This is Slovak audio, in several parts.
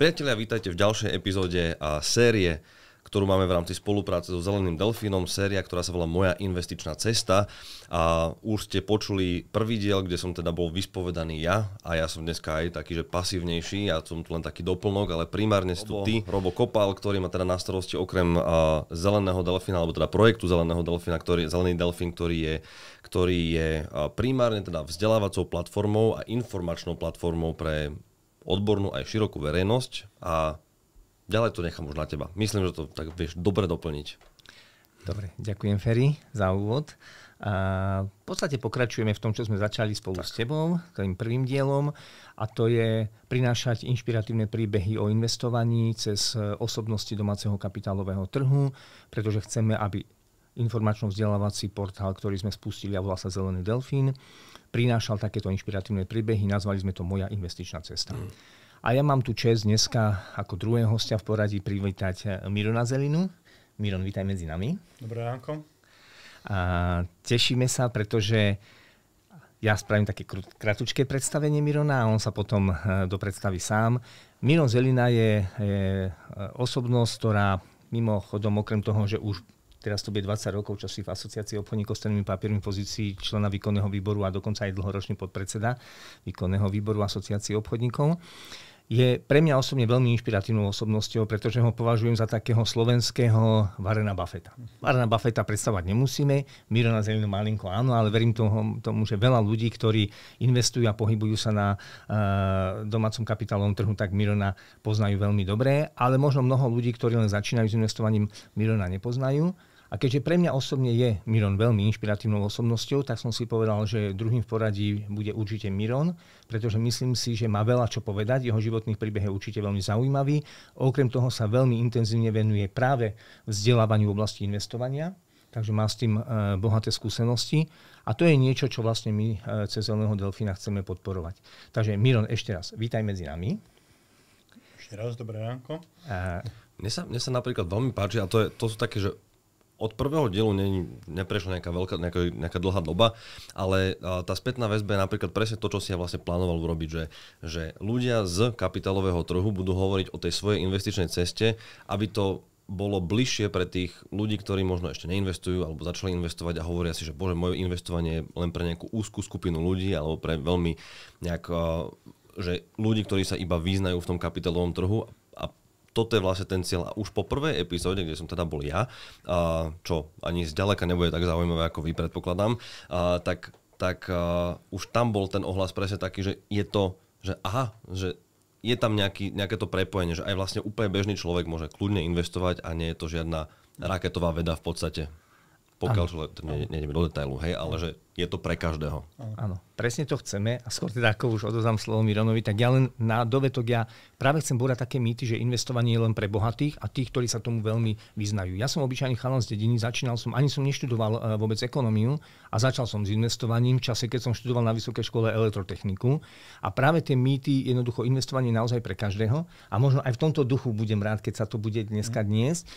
Priatelia, vítajte v ďalšej epizóde série, ktorú máme v rámci spolupráce so Zeleným delfínom, séria, ktorá sa volá Moja investičná cesta. A už ste počuli prvý diel, kde som teda bol vyspovedaný ja, a ja som dneska aj taký, že pasívnejší, ja som tu len taký doplnok, ale primárne si tu ty, Robo Kopal, ktorý má teda na starosti okrem Zeleného delfína, alebo teda projektu Zeleného delfína, Zelený delfín, ktorý je primárne teda vzdelávacou platformou a informačnou platformou pre odbornú aj širokú verejnosť a ďalej to nechám už na teba. Myslím, že to tak vieš dobre doplniť. Dobre, ďakujem Ferry za úvod. V podstate pokračujeme v tom, čo sme začali spolu s tebou, tým prvým dielom, a to je prinášať inšpiratívne príbehy o investovaní cez osobnosti domáceho kapitálového trhu, pretože chceme, aby informačno-vzdelávací portál, ktorý sme spustili a volá sa Zelený delfín, prinášal takéto inšpiratívne príbehy, nazvali sme to Moja investičná cesta. A ja mám tu čest dneska ako druhého hostia v poradí privítať Mirona Zelinu. Miron, vítaj medzi nami. Dobré ránko. Tešíme sa, pretože ja spravím také kratučké predstavenie Mirona a on sa potom dopredstaví sám. Miron Zelina je osobnosť, ktorá mimochodom okrem toho, že už teraz to bude 20 rokov, čo si v Asociácii obchodníkov s cennými papiermi v pozícii člena výkonného výboru a dokonca aj dlhoročný podpredseda výkonného výboru Asociácie obchodníkov. Je pre mňa osobne veľmi inšpiratívnou osobnosťou, pretože ho považujem za takého slovenského Warrena Buffetta. Warrena Buffetta predstavovať nemusíme, Mirona Zelinu malinko áno, ale verím tomu, že veľa ľudí, ktorí investujú a pohybujú sa na domácom kapitálovom trhu, tak Mirona poznajú veľmi dobre, ale možno mnoho ľudí, ktorí len začínajú s investovaním, Mirona nepoznajú. A keďže pre mňa osobne je Miron veľmi inšpiratívnou osobnosťou, tak som si povedal, že druhým v poradí bude určite Miron, pretože myslím si, že má veľa čo povedať, jeho životný príbeh je určite veľmi zaujímavý. Okrem toho sa veľmi intenzívne venuje práve vzdelávaniu v oblasti investovania, takže má s tým bohaté skúsenosti. A to je niečo, čo vlastne my cez Zeleného delfína chceme podporovať. Takže Miron, ešte raz, vítaj medzi nami. Ešte raz, dobré ránko. Mne sa napríklad veľmi páči, a to sú také, že od prvého dielu neprešla nejaká dlhá doba, ale tá spätná väzba je napríklad presne to, čo si ja vlastne plánoval urobiť, že ľudia z kapitálového trhu budú hovoriť o tej svojej investičnej ceste, aby to bolo bližšie pre tých ľudí, ktorí možno ešte neinvestujú alebo začali investovať a hovoria si, že bože, moje investovanie je len pre nejakú úzkú skupinu ľudí alebo pre veľmi že ľudí, ktorí sa iba vyznajú v tom kapitálovom trhu. Toto je vlastne ten cieľ. A už po prvej epizóde, kde som teda bol ja, čo ani zďaleka nebude tak zaujímavé, ako vy predpokladám, tak už tam bol ten ohlas presne taký, že je to, že aha, že je tam nejaké to prepojenie, že aj vlastne úplne bežný človek môže kľudne investovať a nie je to žiadna raketová veda v podstate. Pokiaľ človek, nejdeme do detailu, hej, ale že je to pre každého. Áno, presne to chceme. A skôr teda, ako už odovzdám slovo Mironovi, tak ja len na dovetok, ja práve chcem búrať také mýty, že investovanie je len pre bohatých a tých, ktorí sa tomu veľmi vyznajú. Ja som obyčajný chalan z dediny, ani som neštudoval vôbec ekonómiu a začal som s investovaním v čase, keď som študoval na vysokej škole elektrotechniku. A práve tie mýty, jednoducho investovanie je naozaj pre každého. A možno aj v tomto duchu budem rád, keď sa to bude dneska dniesť,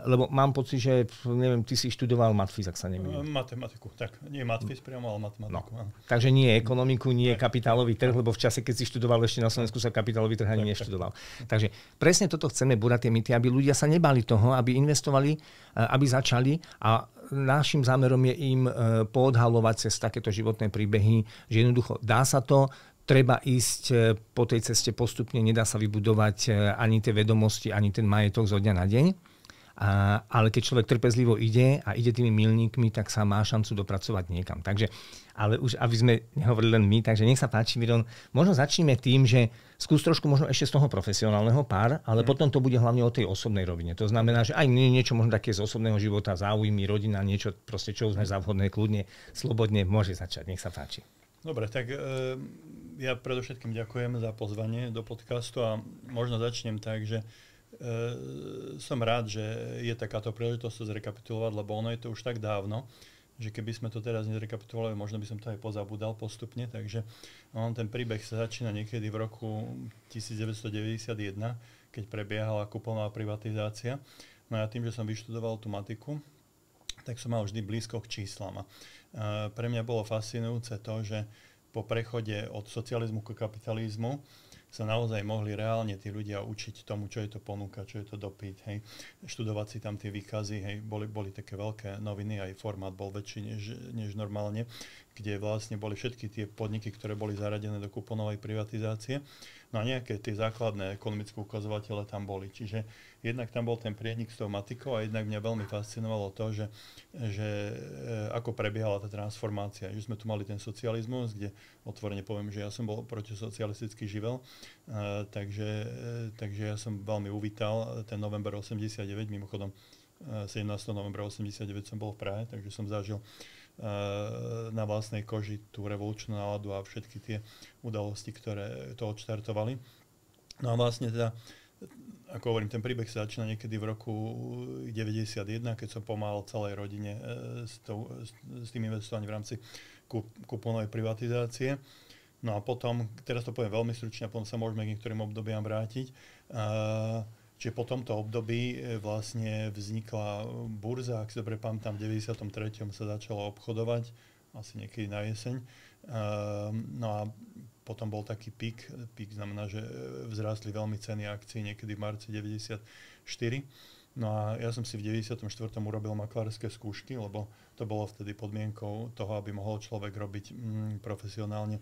lebo mám pocit, že neviem, ty si študoval matfiz, ak sa nemýlim. Matematiku, tak nie matfiz priamo, ale matematiku. No. Takže nie ekonomiku, nie kapitálový trh, lebo v čase, keď si študoval ešte na Slovensku, sa kapitálový trh ani neštudoval. Takže presne toto chceme búrať tie mýty, aby ľudia sa nebali toho, aby investovali, aby začali, a našim zámerom je im poodhalovať cez takéto životné príbehy, že jednoducho dá sa to, treba ísť po tej ceste postupne, nedá sa vybudovať ani tie vedomosti, ani ten majetok zo dňa na deň. Ale keď človek trpezlivo ide a ide tými milníkmi, tak sa má šancu dopracovať niekam. Takže, ale už aby sme nehovorili len my, takže nech sa páči, Miron, možno začneme tým, že skús trošku možno ešte z toho profesionálneho pár, ale potom to bude hlavne o tej osobnej rovine. To znamená, že aj niečo možno také z osobného života, záujmy, rodina, niečo proste, čo uznáš za vhodné, kľudne, slobodne môže začať. Nech sa páči. Dobre, tak ja predovšetkým ďakujem za pozvanie do podcastu a možno začnem tak, že som rád, že je takáto príležitosť to zrekapitulovať, lebo ono je to už tak dávno, že keby sme to teraz nezrekapitulovali, možno by som to aj pozabudal postupne, takže ten príbeh sa začína niekedy v roku 1991, keď prebiehala kuponová privatizácia. No a tým, že som vyštudoval tú matiku, tak som mal vždy blízko k číslam. A pre mňa bolo fascinujúce to, že po prechode od socializmu k kapitalizmu sa naozaj mohli reálne tí ľudia učiť tomu, čo je to ponuka, čo je to dopyt, hej. Študovať si tam tie výkazy, hej, boli také veľké noviny, aj formát bol väčší než normálne, kde vlastne boli všetky tie podniky, ktoré boli zaradené do kuponovej privatizácie. No a nejaké tie základné ekonomické ukazovatele tam boli. Čiže jednak tam bol ten prienik s tou matikou a jednak mňa veľmi fascinovalo to, že ako prebiehala tá transformácia. Že sme tu mali ten socializmus, kde otvorene poviem, že ja som bol protisocialistický živel, takže ja som veľmi uvítal ten november 89, mimochodom 17. novembra 89 som bol v Prahe, takže som zažil na vlastnej koži tú revolučnú náladu a všetky tie udalosti, ktoré to odštartovali. No a vlastne teda, ako hovorím, ten príbeh sa začína niekedy v roku 91, keď som pomáhal celej rodine s tým investovaním v rámci kuponovej privatizácie. No a potom, teraz to poviem veľmi stručne, a potom sa môžeme k niektorým obdobiam vrátiť. Čiže po tomto období vlastne vznikla burza, ak si dobre pamätám, v 93. sa začalo obchodovať, asi niekedy na jeseň. No a potom bol taký pík znamená, že vzrástli veľmi ceny akcií niekedy v marci 94. No a ja som si v 94. urobil maklerské skúšky, lebo to bolo vtedy podmienkou toho, aby mohol človek robiť profesionálne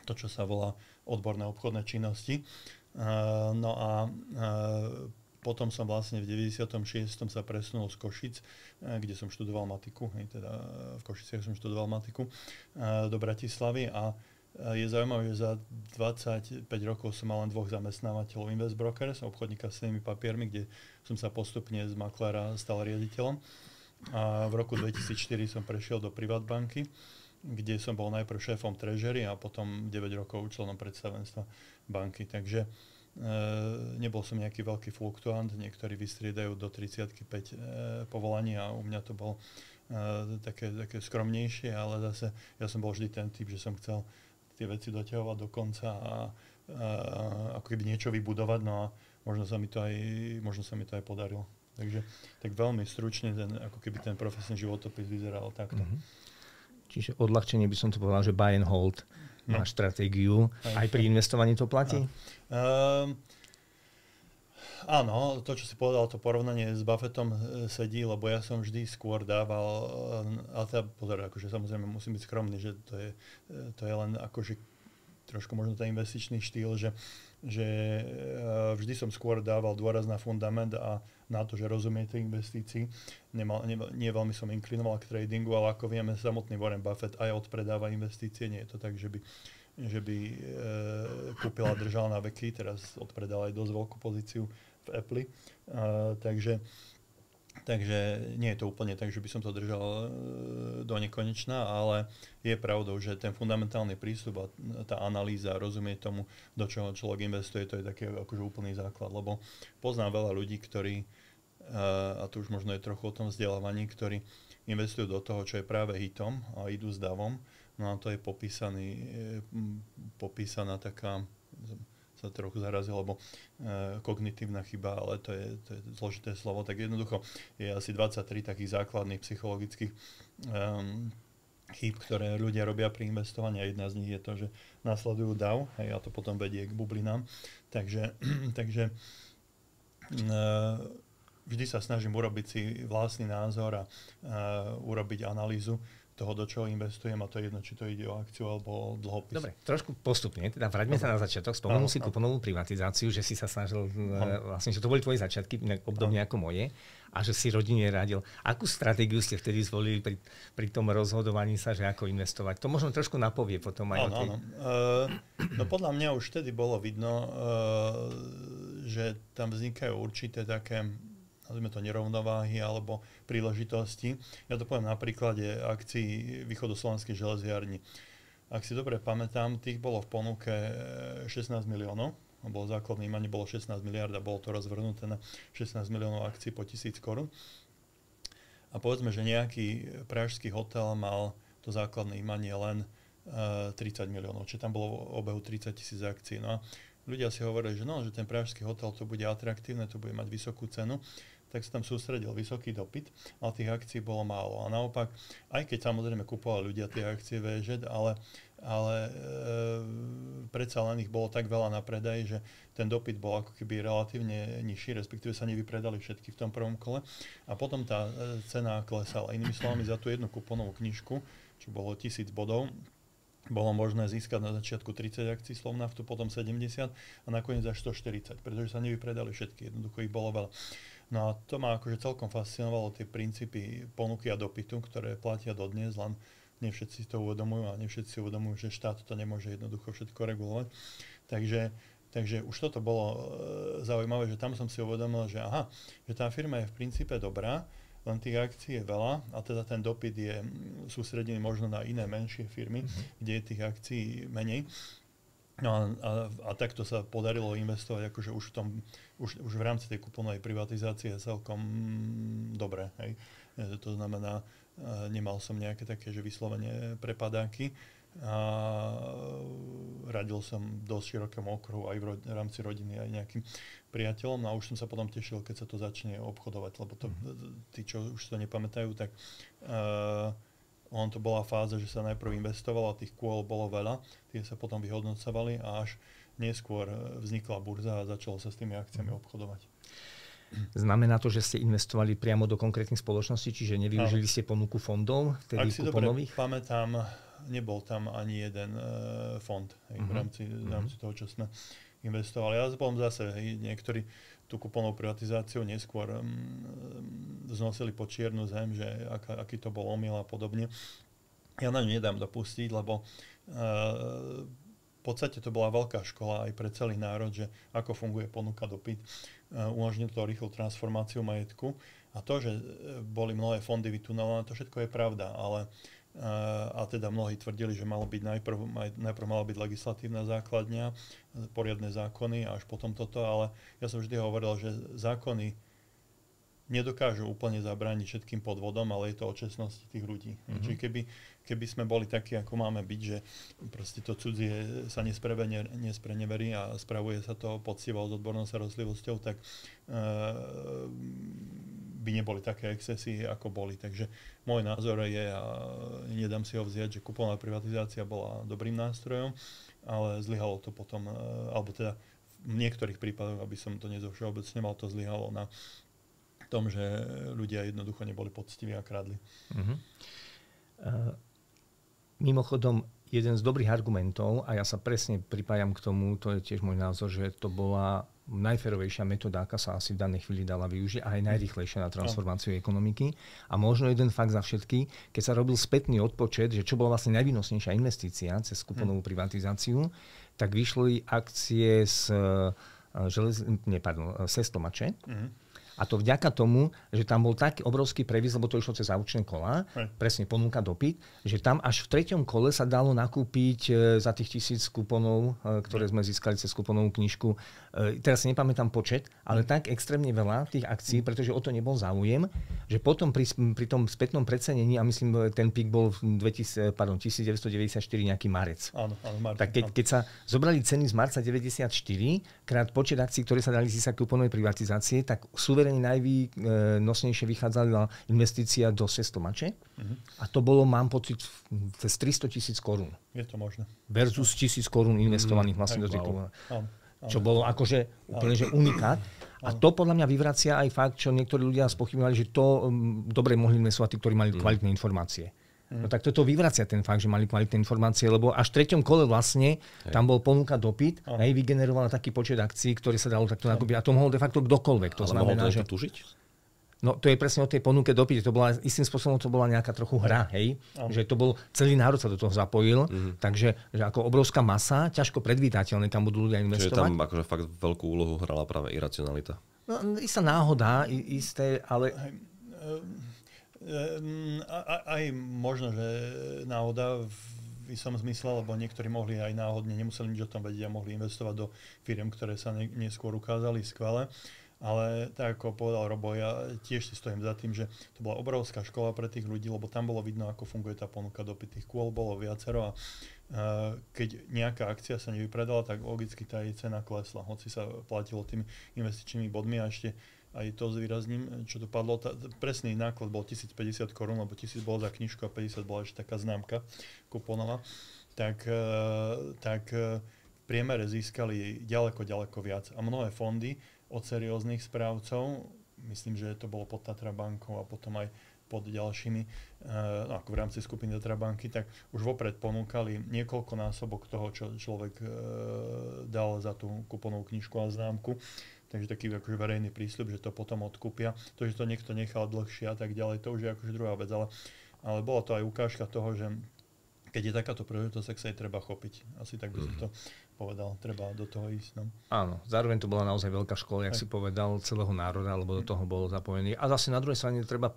to, čo sa volá odborné obchodné činnosti. No a potom som vlastne v 96. sa presunul z Košic, kde som študoval matiku, teda v Košiciach som študoval matiku, do Bratislavy a je zaujímavé, že za 25 rokov som mal len 2 zamestnávateľov Invest Brokers, obchodníka s cenými papiermi, kde som sa postupne z makléra stal riaditeľom. A v roku 2004 som prešiel do Privatbanky, kde som bol najprv šéfom treasury a potom 9 rokov členom predstavenstva banky. Takže nebol som nejaký veľký fluktuant, niektorí vystriedajú do 35 povolaní a u mňa to bolo také skromnejšie, ale zase ja som bol vždy ten typ, že som chcel tie veci doťahovať do konca a ako keby niečo vybudovať, no a možno sa mi to aj podarilo. Takže tak veľmi stručne ako keby ten profesný životopis vyzeral takto. Čiže odľahčenie by som to povedal, že buy and hold na stratégiu. Aj pri investovaní to platí? Áno, to, čo si povedal, to porovnanie s Buffettom sedí, lebo ja som vždy skôr dával, ale teda pozor, akože samozrejme musím byť skromný, že to je len akože trošku možno ten investičný štýl, že vždy som skôr dával dôraz na fundament a na to, že rozumie tej investícii. Nie veľmi som inklinoval k tradingu, ale ako vieme, samotný Warren Buffett aj odpredáva investície. Nie je to tak, že by kúpil a držal na veky. Teraz odpredal aj dosť veľkú pozíciu v Apple. Takže nie je to úplne tak, že by som to držal do nekonečna, ale je pravdou, že ten fundamentálny prístup a tá analýza, rozumie tomu, do čoho človek investuje, to je taký akože úplný základ, lebo poznám veľa ľudí, ktorí, a to už možno je trochu o tom vzdelávaní, ktorí investujú do toho, čo je práve hitom a idú s davom, no a to je popísaná taká, sa trochu zarazil, lebo kognitívna chyba, ale to je zložité slovo, tak jednoducho je asi 23 takých základných psychologických chýb, ktoré ľudia robia pri investovaní a jedna z nich je to, že nasledujú DAO, a to potom vedie k bublinám. Takže vždy sa snažím urobiť si vlastný názor a urobiť analýzu toho, do čoho investujem, a to je jedno, či to ide o akciu alebo o dlhopis. Dobre, trošku postupne, teda vráťme sa na začiatok. Spomenul si kuponovú privatizáciu, že si sa snažil, vlastne, že to boli tvoje začiatky, obdobne ako moje, a že si rodine radil. Akú stratégiu ste vtedy zvolili pri tom rozhodovaní sa, že ako investovať? To možno trošku napovie potom aj o tej... No podľa mňa už vtedy bolo vidno, že tam vznikajú určité také, nazvime to, nerovnováhy alebo príležitosti. Ja to poviem na príklade akcií Východoslovenskej železiarni. Ak si dobre pamätám, tých bolo v ponuke 16 miliónov. Bolo základné imanie, bolo 16 miliard a bolo to rozvrhnuté na 16 miliónov akcií po 1000 korún. A povedzme, že nejaký pražský hotel mal to základné imanie len 30 miliónov, čiže tam bolo v obehu 30 000 akcií. No a ľudia si hovorili, že ten pražský hotel to bude atraktívne, to bude mať vysokú cenu, tak sa tam sústredil vysoký dopyt, ale tých akcií bolo málo. A naopak, aj keď samozrejme kupovali ľudia tie akcie VŽ, ale predsa len ich bolo tak veľa na predaj, že ten dopyt bol ako keby relatívne nižší, respektíve sa nevypredali všetky v tom prvom kole. A potom tá cena klesala. Inými slovami, za tú jednu kuponovú knižku, čo bolo 1000 bodov, bolo možné získať na začiatku 30 akcií Slovnaftu, potom 70 a nakoniec až 140, pretože sa nevypredali všetky, jednoducho ich bolo veľa. No a to ma akože celkom fascinovalo, tie princípy ponuky a dopytu, ktoré platia dodnes, len nie všetci to uvedomujú a nie všetci si uvedomujú, že štát to nemôže jednoducho všetko regulovať. Takže už toto bolo zaujímavé, že tam som si uvedomil, že že tá firma je v princípe dobrá, len tých akcií je veľa a teda ten dopyt je sústredený možno na iné menšie firmy, kde je tých akcií menej. No a takto sa podarilo investovať akože už v rámci tej kuponovej privatizácie celkom dobre. Hej. To znamená, nemal som nejaké také, že vyslovene prepadáky a radil som dosť širokému okruhu aj v rámci rodiny, aj nejakým priateľom. No a už som sa potom tešil, keď sa to začne obchodovať, lebo to, tí, čo už to nepamätajú, tak to bola fáza, že sa najprv investovalo a tých kôl bolo veľa, tie sa potom vyhodnocovali a až neskôr vznikla burza a začalo sa s tými akciami obchodovať. Znamená to, že ste investovali priamo do konkrétnych spoločností, čiže nevyužili ste ponuku fondov, vtedy kuponových? Ak si dobre pamätám, nebol tam ani jeden fond v rámci toho, čo sme investovali. Ja potom zase niektorí tú kuponovú privatizáciu neskôr znosili po čiernu zem, že aký to bol omyl a podobne. Ja na ňu nedám dopustiť, lebo v podstate to bola veľká škola aj pre celý národ, že ako funguje ponuka dopyt. Umožnil to rýchlu transformáciu majetku. A to, že boli mnohé fondy vytunelované, to všetko je pravda, ale a teda mnohí tvrdili, že najprv mala byť legislatívna základňa, poriadne zákony a až potom toto, ale ja som vždy hovoril, že zákony nedokážu úplne zabrániť všetkým podvodom, ale je to o čestnosti tých ľudí. Čiže keby sme boli takí, ako máme byť, že proste to cudzie sa nespreneverí a spravuje sa to poctivo s odbornou starostlivosťou, tak by neboli také excesy, ako boli. Takže môj názor je, a nedám si ho vziať, že kuponová privatizácia bola dobrým nástrojom, ale zlyhalo to potom, alebo teda v niektorých prípadoch, aby som to nezovšeobecňoval, to zlyhalo na tom, že ľudia jednoducho neboli poctiví a kradli. Mimochodom, jeden z dobrých argumentov, a ja sa presne pripájam k tomu, to je tiež môj názor, že to bola najférovejšia metóda, aká sa asi v danej chvíli dala využiť a aj najrýchlejšia na transformáciu ekonomiky. A možno jeden fakt za všetky, keď sa robil spätný odpočet, že čo bola vlastne najvýnosnejšia investícia cez kuponovú privatizáciu, tak vyšli akcie z Sestomače. A to vďaka tomu, že tam bol taký obrovský previs, lebo to išlo cez aukčné kolá, presne ponúka dopyt, že tam až v 3. kole sa dalo nakúpiť za tých 1000 kuponov, ktoré sme získali cez kuponovú knižku. Teraz si nepamätám počet, ale tak extrémne veľa tých akcií, pretože o to nebol záujem, že potom pri tom spätnom precenení, a myslím, ten pík bol v 1994 nejaký marec. Áno, marec. Tak keď sa zobrali ceny z marca 94 krát počet akcií, ktoré sa dali získať kuponovej privatizácie, tak suverene najvýnosnejšie vychádzala investícia do Sestomače. A to bolo, mám pocit, cez 300 000 korún. Je to možné. Versus 1000 korún investovaných vlastne do tejto. Čo bolo akože úplne že unikát. A to podľa mňa vyvracia aj fakt, čo niektorí ľudia spochybňovali, že to dobre mohli investovať tí, ktorí mali kvalitné informácie. No tak toto vyvracia ten fakt, že mali kvalitné informácie, lebo až v 3. kole vlastne tam bol ponuka dopyt a vygenerovala taký počet akcií, ktoré sa dalo takto nakúpiť. A to mohol de facto kdokoľvek. To znamená, že tužiť? No to je presne o tej ponuke dopyt. To bola, istým spôsobom to bola nejaká trochu hra, hej? Že to bol, celý národ sa do toho zapojil, takže že ako obrovská masa, ťažko predvídateľné, tam budú ľudia investovať. Čiže tam akože fakt veľkú úlohu hrala práve iracionalita. No, istá náhoda, isté, ale... Aj možno, že náhoda v istom zmysle, lebo niektorí mohli aj náhodne, nemuseli nič o tom vedieť a mohli investovať do firiem, ktoré sa neskôr ukázali skvelé. Ale tak ako povedal Robo, ja tiež si stojím za tým, že to bola obrovská škola pre tých ľudí, lebo tam bolo vidno, ako funguje tá ponuka dopyt. Tých kôl bolo viacero a keď nejaká akcia sa nevypredala, tak logicky tá jej cena klesla, hoci sa platilo tými investičnými bodmi a ešte aj to zvýrazním, čo to padlo. Presný náklad bol 1050 korún, lebo 1000 bolo za knižku a 50 bola ešte taká známka kuponová. tak v priemere získali ďaleko viac. A mnohé fondy od serióznych správcov, myslím, že to bolo pod Tatra bankou a potom aj pod ďalšími, ako v rámci skupiny Tatra banky, tak už vopred ponúkali niekoľko násobok toho, čo človek dal za tú kuponovú knižku a známku. Takže taký akože verejný prísľub, že to potom odkúpia. To, že to niekto nechal dlhšie a tak ďalej, to už je akože druhá vec. Ale bola to aj ukážka toho, že keď je takáto príležitosť, tak sa jej treba chopiť. Asi tak by som to povedal. Treba do toho ísť. No. Áno, zároveň to bola naozaj veľká škola, jak si povedal, celého národa, lebo do toho bol zapojený. A zase na druhej strane treba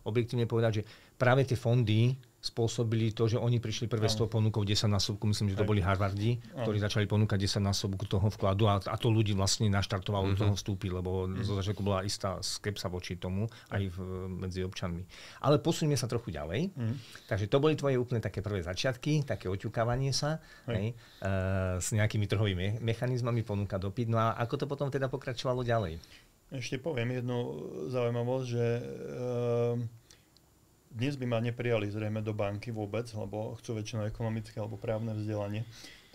objektívne povedať, že práve tie fondy spôsobili to, že oni prišli prvé s tou ponukou 10-násobku, myslím, že to boli Harvardi, ktorí začali ponúkať 10-násobku toho vkladu a to ľudí vlastne naštartovalo do toho vstúpiť, lebo zo začiatku bola istá skepsa voči tomu aj medzi občanmi. Ale posunieme sa trochu ďalej. Takže to boli tvoje úplne také prvé začiatky, také oťukávanie sa s nejakými trhovými mechanizmami, ponúka dopyt. No a ako to potom teda pokračovalo ďalej? Ešte poviem jednu zaujímavosť, že dnes by ma neprijali zrejme do banky vôbec, lebo chcú väčšinou ekonomické alebo právne vzdelanie.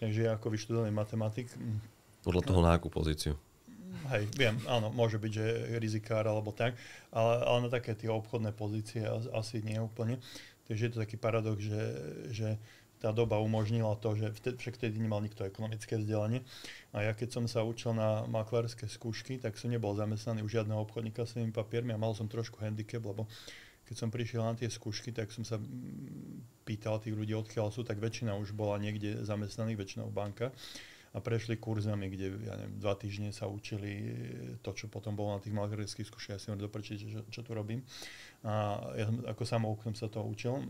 Takže ja ako vyštudovaný matematik... Podľa toho na akú pozíciu? Hej, viem, áno, môže byť, že rizikár alebo tak, ale na také tie obchodné pozície asi nie úplne. Takže je to taký paradox, že tá doba umožnila to, že však vtedy nemal nikto ekonomické vzdelanie. A ja keď som sa učil na maklárske skúšky, tak som nebol zamestnaný u žiadneho obchodníka s tými papiermi a mal som trošku handicap, lebo keď som prišiel na tie skúšky, tak som sa pýtal tých ľudí, odkiaľ sú, tak väčšina už bola niekde zamestnaných, väčšinou v bankách a prešli kurzami, kde, ja neviem, 2 týždne sa učili to, čo potom bolo na tých maklárskych skúškach. Ja si hovorím doprčiť, čo tu robím. A ja ako samouknom sa to učil.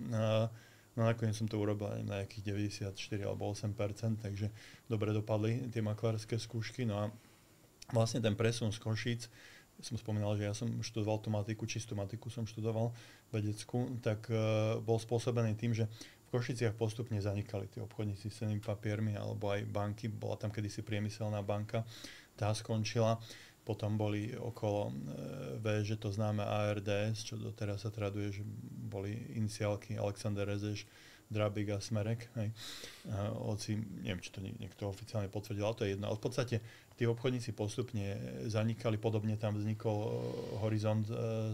No nakoniec som to urobil na nejakých 94 alebo 8%, takže dobre dopadli tie maklárske skúšky. No a vlastne ten presun z Košíc, som spomínal, že ja som študoval tú matiku, čistú matiku som študoval vedeckú, tak bol spôsobený tým, že v Košiciach postupne zanikali tie obchodníci s cennými papiermi alebo aj banky. Bola tam kedysi priemyselná banka, tá skončila. Potom boli okolo VŽ, to známe ARDS, čo doteraz sa traduje, že boli iniciálky Alexander Rezeš, Drabik a Smerek. Hej. Hoci, neviem, či to niekto oficiálne potvrdil, ale to je jedno. Ale v podstate tí obchodníci postupne zanikali, podobne tam vznikol Horizont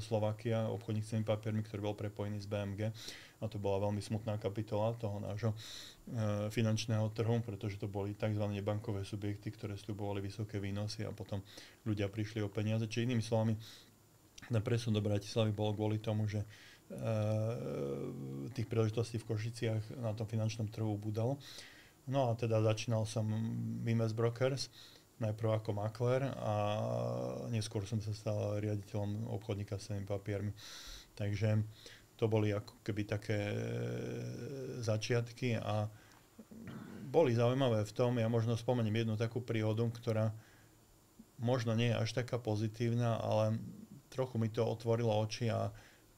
Slovakia, obchodník s tými papiermi, ktorý bol prepojený s BMG. A to bola veľmi smutná kapitola toho nášho finančného trhu, pretože to boli tzv. Nebankové subjekty, ktoré sľubovali vysoké výnosy a potom ľudia prišli o peniaze. Čiže inými slovami, ten presun do Bratislavy bol kvôli tomu, že tých príležitostí v Košiciach na tom finančnom trhu ubúdalo. No a teda začínal som Vimes Brokers, najprv ako maklér a neskôr som sa stal riaditeľom obchodníka s cennými papiermi. Takže to boli ako keby také začiatky a boli zaujímavé v tom, ja možno spomeniem jednu takú príhodu, ktorá možno nie je až taká pozitívna, ale trochu mi to otvorilo oči a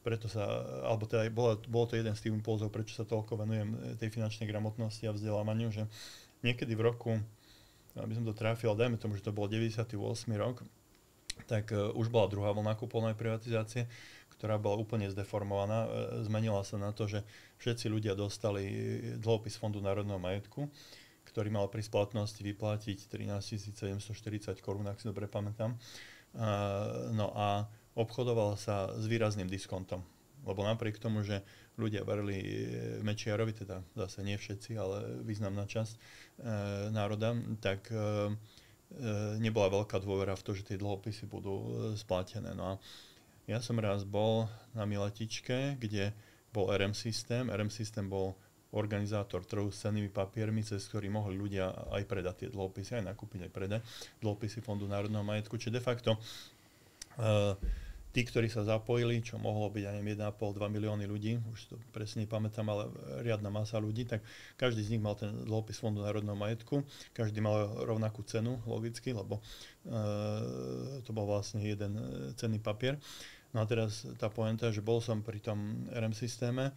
preto sa, alebo teda bolo to jeden z tých impulzov, prečo sa toľko venujem tej finančnej gramotnosti a vzdelávaniu, že niekedy v roku, aby som to trafil, dajme tomu, že to bol 98. rok, tak už bola druhá vlna kuponovej privatizácie, ktorá bola úplne zdeformovaná. Zmenila sa na to, že všetci ľudia dostali dlhopis Fondu národného majetku, ktorý mal pri splatnosti vyplatiť 13 740 korún, ak si dobre pamätám. No a obchodoval sa s výrazným diskontom. Lebo napriek tomu, že ľudia verili Mečiarovi, teda zase nie všetci, ale významná časť národa, tak nebola veľká dôvera v to, že tie dlhopisy budú splátené. No a ja som raz bol na Miletičke, kde bol RM systém. RM systém bol organizátor trhu s cennými papiermi, cez ktorý mohli ľudia aj predať tie dlhopisy, aj nakúpiť, aj predať dlhopisy Fondu národného majetku. Čiže de facto tí, ktorí sa zapojili, čo mohlo byť aj 1,5-2 milióny ľudí, už to presne nepamätám, ale riadna masa ľudí, tak každý z nich mal ten dlhopis Fondu národného majetku, každý mal rovnakú cenu, logicky, lebo to bol vlastne jeden cenný papier. No a teraz tá pointa, že bol som pri tom RM systéme,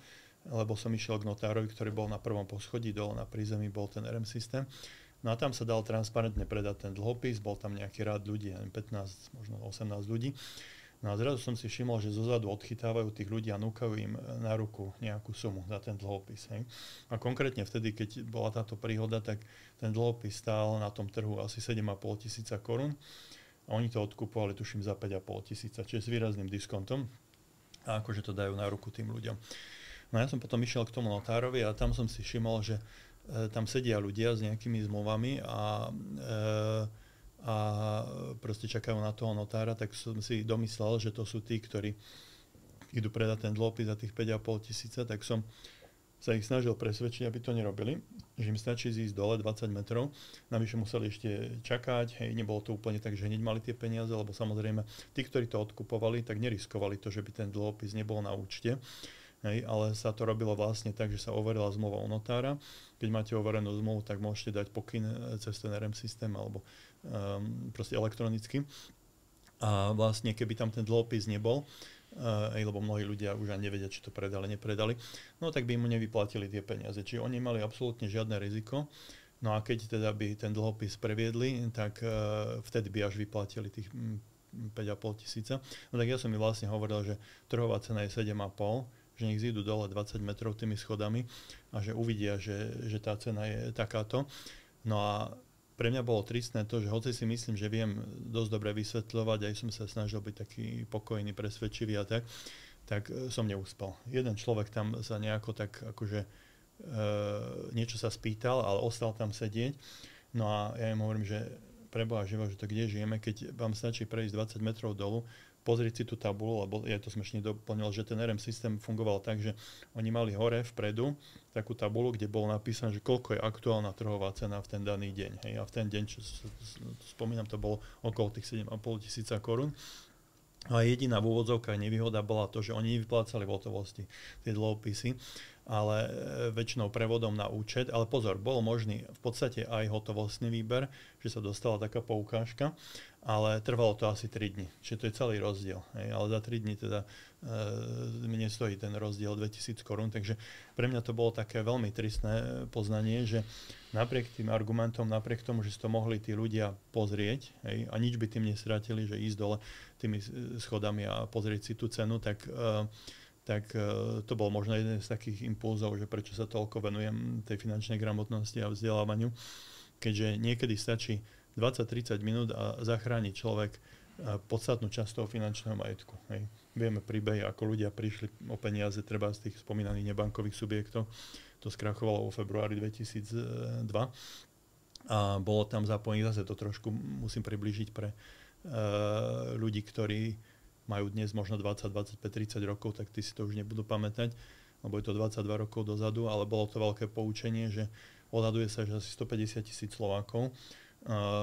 lebo som išiel k notárovi, ktorý bol na prvom poschodí, dole na prízemí bol ten RM systém. No a tam sa dal transparentne predať ten dlhopis, bol tam nejaký rád ľudí, 15, možno 18 ľudí. No a zrazu som si všimol, že zozadu odchytávajú tých ľudí a núkajú im na ruku nejakú sumu za ten dlhopis. Hej. A konkrétne vtedy, keď bola táto príhoda, tak ten dlhopis stál na tom trhu asi 7,5 tisíca korún a oni to odkupovali, tuším, za 5,5 tisíca, čiže s výrazným diskontom. A akože to dajú na ruku tým ľuďom. No ja som potom išiel k tomu notárovi a tam som si všimol, že tam sedia ľudia s nejakými zmluvami a proste čakajú na toho notára, tak som si domyslel, že to sú tí, ktorí idú predať ten dlhopis za tých 5,5 tisíca, tak som sa ich snažil presvedčiť, aby to nerobili, že im stačí zísť dole 20 metrov. Navyše museli ešte čakať, hej, nebolo to úplne tak, že hneď mali tie peniaze, lebo samozrejme tí, ktorí to odkupovali, tak neriskovali to, že by ten dlhopis nebol na účte. Hej, ale sa to robilo vlastne tak, že sa overila zmluva u notára. Keď máte overenú zmluvu, tak môžete dať pokyn cez ten RM systém alebo proste elektronicky. A vlastne, keby tam ten dlhopis nebol, lebo mnohí ľudia už ani nevedia, či to predali, nepredali, no tak by mu nevyplatili tie peniaze. Čiže oni mali absolútne žiadne riziko. No a keď teda by ten dlhopis previedli, tak vtedy by až vyplatili tých 5,5 tisíca. No tak ja som mi vlastne hovoril, že trhová cena je 7,5, že nech zídu dole 20 metrov tými schodami a že uvidia, že tá cena je takáto. No a pre mňa bolo tristné to, že hoci si myslím, že viem dosť dobre vysvetľovať, aj som sa snažil byť taký pokojný, presvedčivý a tak som neúspel. Jeden človek tam sa nejako tak akože niečo sa spýtal, ale ostal tam sedieť. No a ja im hovorím, že preboha živo, že to kde žijeme, keď vám stačí prejsť 20 metrov dolu, pozrieť si tú tabulu, lebo ja to smešne doplnil, že ten RM systém fungoval tak, že oni mali hore vpredu takú tabulu, kde bolo napísané, že koľko je aktuálna trhová cena v ten daný deň. Hej. A v ten deň, čo spomínam, to bolo okolo tých 7,5 tisíca korún. A jediná v úvodzovkách nevýhoda bola to, že oni nevyplácali v hotovosti tie dlhopisy, ale väčšinou prevodom na účet. Ale pozor, bol možný v podstate aj hotovostný výber, že sa dostala taká poukážka, ale trvalo to asi 3 dni. Čiže to je celý rozdiel. Hej. Ale za 3 dni teda mne stojí ten rozdiel 2000 korún. Takže pre mňa to bolo také veľmi tristné poznanie, že napriek tým argumentom, napriek tomu, že si to mohli tí ľudia pozrieť, hej, a nič by tým nesratili, že ísť dole tými schodami a pozrieť si tú cenu, tak to bol možno jeden z takých impulzov, že prečo sa toľko venujem tej finančnej gramotnosti a vzdelávaniu, keďže niekedy stačí 20-30 minút a zachráni človek podstatnú časť toho finančného majetku. Hej. Vieme príbehy, ako ľudia prišli o peniaze treba z tých spomínaných nebankových subjektov. To skrachovalo vo februári 2002 a bolo tam zapojených, zase to trošku musím priblížiť pre ľudí, ktorí majú dnes možno 20, 25, 30 rokov, tak tí si to už nebudú pamätať, lebo je to 22 rokov dozadu, ale bolo to veľké poučenie, že odhaduje sa, že asi 150 000 Slovákov,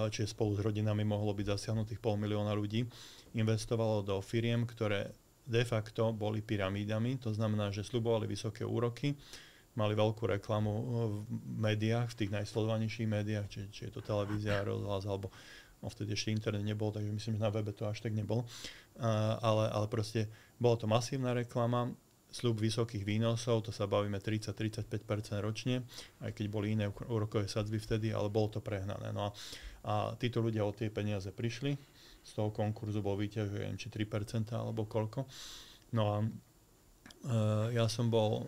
čiže spolu s rodinami mohlo byť zasiahnutých 500 000 ľudí, investovalo do firiem, ktoré de facto boli pyramídami, to znamená, že sľubovali vysoké úroky, mali veľkú reklamu v médiách, v tých najsledovanejších médiách, či je to televízia, rozhlas, alebo vtedy ešte internet nebol, takže myslím, že na webe to až tak nebol. Ale proste bola to masívna reklama, sľub vysokých výnosov, to sa bavíme 30-35% ročne, aj keď boli iné úrokové sadzby vtedy, ale bolo to prehnané. No a títo ľudia o tie peniaze prišli, z toho konkurzu bol výťaž, neviem, či 3% alebo koľko. No a ja som bol,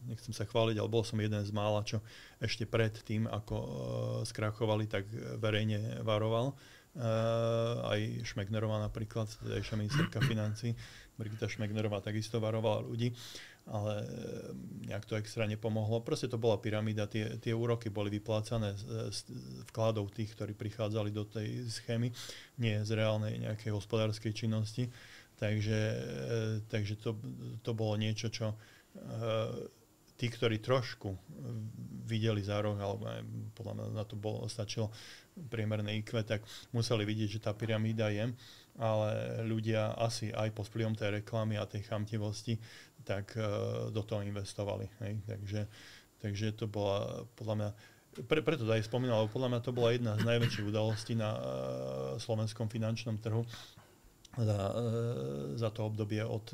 nechcem sa chváliť, ale bol som jeden z mála, čo ešte pred tým, ako skrachovali, tak verejne varoval. Aj Šmegnerová napríklad, tedajšia ministerka financií, Brigita Šmegnerová takisto varovala ľudí, ale nejak to extra nepomohlo. Proste to bola pyramída, tie úroky boli vyplácané z vkladov tých, ktorí prichádzali do tej schémy, nie z reálnej nejakej hospodárskej činnosti. Takže to bolo niečo, čo tí, ktorí trošku videli za roh, alebo podľa mňa na to stačilo priemerné IQ, tak museli vidieť, že tá pyramída je, ale ľudia asi aj pod vplyvom tej reklamy a tej chamtivosti, tak do toho investovali. Hej. Takže to bola podľa mňa, preto to aj spomínal, ale podľa mňa to bola jedna z najväčších udalostí na slovenskom finančnom trhu za to obdobie od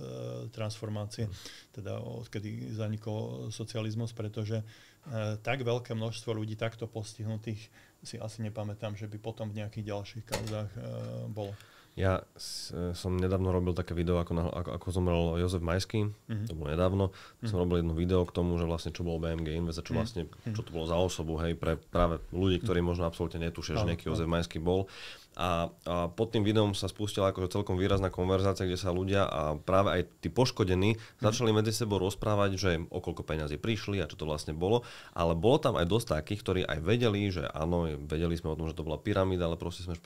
transformácie, teda odkedy zanikol socializmus, pretože tak veľké množstvo ľudí takto postihnutých si asi nepamätám, že by potom v nejakých ďalších kauzách bolo. Ja som nedávno robil také video, ako zomrel Jozef Majský, to bolo nedávno. Som robil jedno video k tomu, že vlastne čo bolo BMG Invest a čo to bolo za osobu, hej, pre práve ľudí, ktorí možno absolútne netušia, že nejaký Jozef Majský bol. A pod tým videom sa spustila akože celkom výrazná konverzácia, kde sa ľudia a práve aj tí poškodení začali medzi sebou rozprávať, že o koľko peňazí prišli a čo to vlastne bolo. Ale bolo tam aj dosť takých, ktorí aj vedeli, že áno, vedeli sme o tom, že to bola pyramída, ale proste sme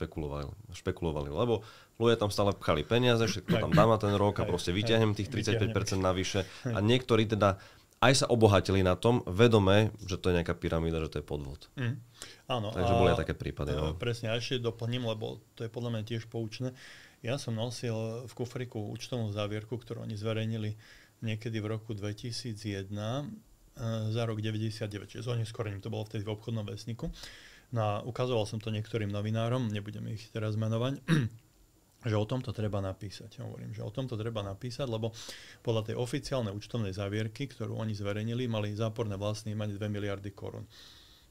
špekulovali, lebo ľudia tam stále pchali peniaze, všetko tam dám na ten rok a proste vyťahnem tých 35% navyše. A niektorí teda aj sa obohatili na tom, vedome, že to je nejaká pyramída, že to je podvod. Áno. Takže boli aj také prípady. No. Presne, a ešte doplním, lebo to je podľa mňa tiež poučné. Ja som nosil v kufriku účtovnú závierku, ktorú oni zverejnili niekedy v roku 2001 za rok 99, čiže s oneskorením, to bolo vtedy v obchodnom vestníku. No a ukazoval som to niektorým novinárom, nebudem ich teraz menovať, že o tomto treba napísať. Hovorím, že o tomto treba napísať, lebo podľa tej oficiálnej účtovnej závierky, ktorú oni zverejnili, mali záporné vlastné imanie 2 miliardy korún.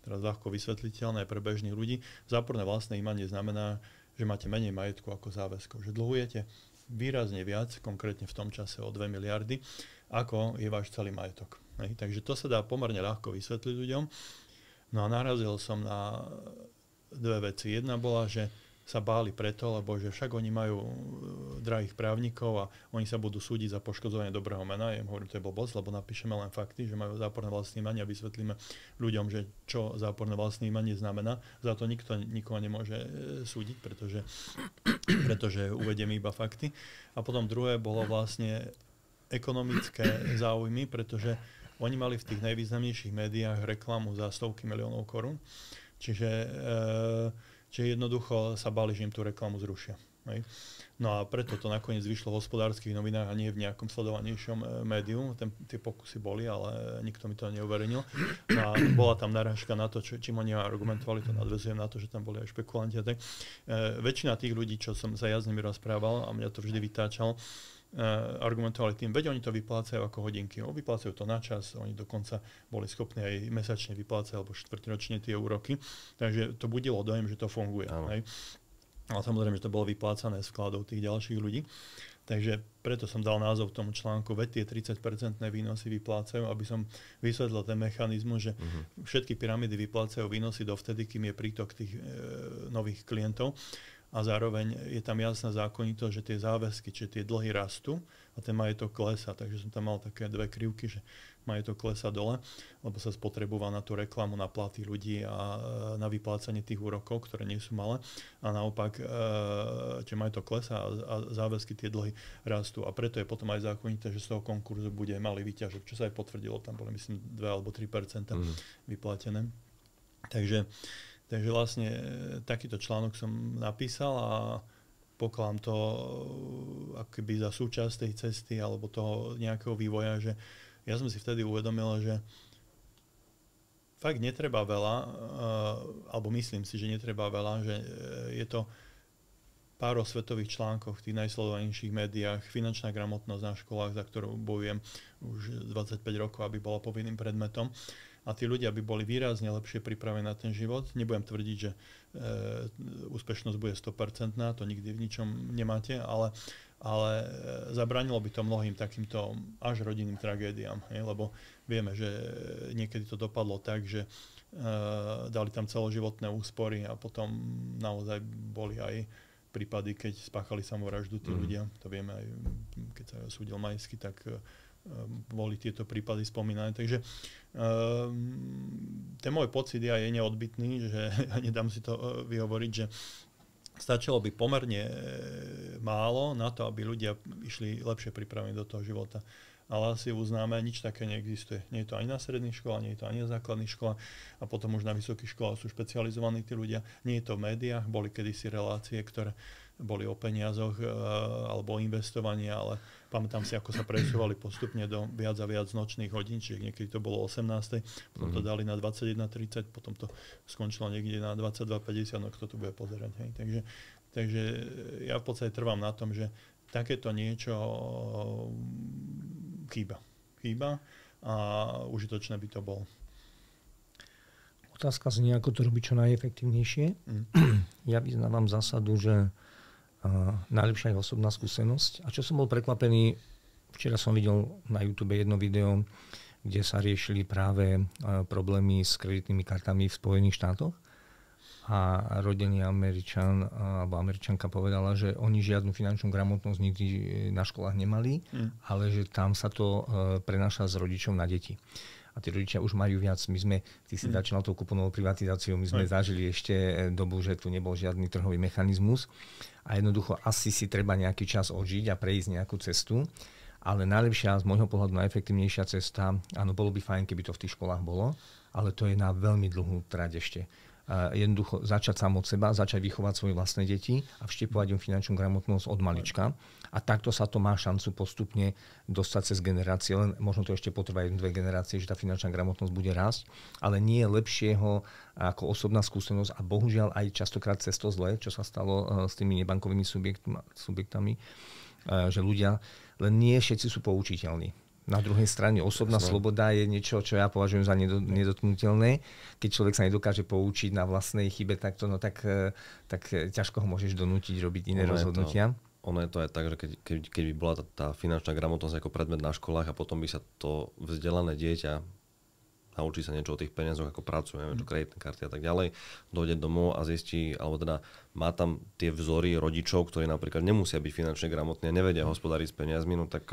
Teraz ľahko vysvetliteľné pre bežných ľudí. Záporné vlastné imanie znamená, že máte menej majetku ako záväzkov. Že dlhujete výrazne viac, konkrétne v tom čase o 2 miliardy, ako je váš celý majetok. Takže to sa dá pomerne ľahko vysvetliť ľuďom. No a narazil som na dve veci. Jedna bola, že sa báli preto, lebo že však oni majú drahých právnikov a oni sa budú súdiť za poškodzovanie dobrého mena. Ja im hovorím, to je blbosť, lebo napíšeme len fakty, že majú záporné vlastné imanie a vysvetlíme ľuďom, že čo záporné vlastné imanie znamená. Za to nikto nikoho nemôže súdiť, pretože uvedieme iba fakty. A potom druhé bolo vlastne ekonomické záujmy, pretože oni mali v tých najvýznamnejších médiách reklamu za stovky miliónov korún. Čiže jednoducho sa báli, že im tú reklamu zrušia. Hej. No a preto to nakoniec vyšlo v Hospodárskych novinách a nie v nejakom sledovanejšom médiu. Tie pokusy boli, ale nikto mi to neuverejnil. No a bola tam narážka na to, čím oni argumentovali, to nadväzujem na to, že tam boli aj špekulanti. Tak. Väčšina tých ľudí, čo som sa ja s nimi rozprával, a mňa to vždy vytáčal, argumentovali tým, veď oni to vyplácajú ako hodinky. Vyplácajú to na čas, oni dokonca boli schopní aj mesačne vyplácať alebo štvrťročne tie úroky. Takže to budilo dojem, že to funguje. Hej. Ale samozrejme, že to bolo vyplácané z vkladov tých ďalších ľudí. Takže preto som dal názov tomu článku, veď tie 30% výnosy vyplácajú, aby som vysvetlil ten mechanizmus, že všetky pyramídy vyplácajú výnosy dovtedy, kým je prítok tých nových klientov. A zároveň je tam jasná zákonitosť, že tie záväzky, čiže tie dlhy rastú a ten majetok klesá. Takže som tam mal také dve krivky, že majetok klesá dole, lebo sa spotrebúva na tú reklamu, na platy ľudí a na vyplácanie tých úrokov, ktoré nie sú malé. A naopak, čiže majetok klesá a záväzky, tie dlhy rastú. A preto je potom aj zákonité, že z toho konkurzu bude malý výťažok, čo sa aj potvrdilo. Tam bolo, myslím, 2 alebo 3% vyplatené. Takže vlastne takýto článok som napísal a pokladám to akoby za súčasť tej cesty alebo toho nejakého vývoja, že ja som si vtedy uvedomil, že fakt netreba veľa, alebo myslím si, že netreba veľa, že je to pár o svetových článkoch v tých najsledovanejších médiách, finančná gramotnosť na školách, za ktorú bojujem už 25 rokov, aby bola povinným predmetom. A tí ľudia by boli výrazne lepšie pripravení na ten život. Nebudem tvrdiť, že úspešnosť bude 100%, to nikdy v ničom nemáte, ale zabránilo by to mnohým takýmto až rodinným tragédiám. Lebo vieme, že niekedy to dopadlo tak, že dali tam celoživotné úspory a potom naozaj boli aj prípady, keď spáchali samovraždu tí ľudia. To vieme aj, keď sa súdil Majský, tak boli tieto prípady spomínané. Takže ten môj pocit je neodbytný, že nedám si to vyhovoriť, že stačilo by pomerne málo na to, aby ľudia išli lepšie pripravení do toho života. Ale asi uznáme, nič také neexistuje. Nie je to ani na stredných školách, nie je to ani na základných školách a potom už na vysokých školách sú špecializovaní tí ľudia. Nie je to v médiách, boli kedysi relácie, ktoré boli o peniazoch alebo o investovaní, ale pamätám si, ako sa presúvali postupne do viac a viac nočných hodín, čiže niekedy to bolo 18, potom to dali na 21:30, potom to skončilo niekde na 22:50, no kto to bude pozerať. Hej. Takže ja v podstate trvám na tom, že takéto niečo chýba a užitočné by to bolo. Otázka znie, ako to robiť čo najefektívnejšie. Ja vyznávam zásadu, že Najlepšia je osobná skúsenosť. A čo som bol prekvapený, včera som videl na YouTube jedno video, kde sa riešili práve problémy s kreditnými kartami v Spojených štátoch. A rodený Američan alebo Američanka povedala, že oni žiadnu finančnú gramotnosť nikdy na školách nemali, ale že tam sa to prenáša z rodičov na deti. A tí rodičia už majú viac. Ty si začínal tou kuponovou privatizáciou, my sme zažili ešte dobu, že tu nebol žiadny trhový mechanizmus a jednoducho asi si treba nejaký čas odžiť a prejsť nejakú cestu. Ale najlepšia, z môjho pohľadu najefektívnejšia cesta, áno, bolo by fajn, keby to v tých školách bolo, ale to je na veľmi dlhú trať ešte. Jednoducho začať sám od seba, začať vychovať svoje vlastné deti a vštepovať im finančnú gramotnosť od malička. A takto sa to má šancu postupne dostať cez generácie. Len možno to ešte potrvá 1-2 generácie, že tá finančná gramotnosť bude rásť, ale nie je lepšieho ako osobná skúsenosť a bohužiaľ aj častokrát cez to zlé, čo sa stalo s tými nebankovými subjektami, že ľudia, len nie všetci sú poučiteľní. Na druhej strane osobná sloboda je niečo, čo ja považujem za nedotknutelné. Keď človek sa nedokáže poučiť na vlastnej chybe, tak ťažko ho môžeš donútiť robiť iné rozhodnutia. Ono je to aj tak, že keď by bola tá finančná gramotnosť ako predmet na školách a potom by sa to vzdelané dieťa naučí sa niečo o tých peniazoch, ako pracuje, neviem, čo kreditné karty a tak ďalej, dojde domov a zistí, alebo teda má tam tie vzory rodičov, ktorí napríklad nemusia byť finančne gramotní a nevedia hospodáriť s peniazmi, no tak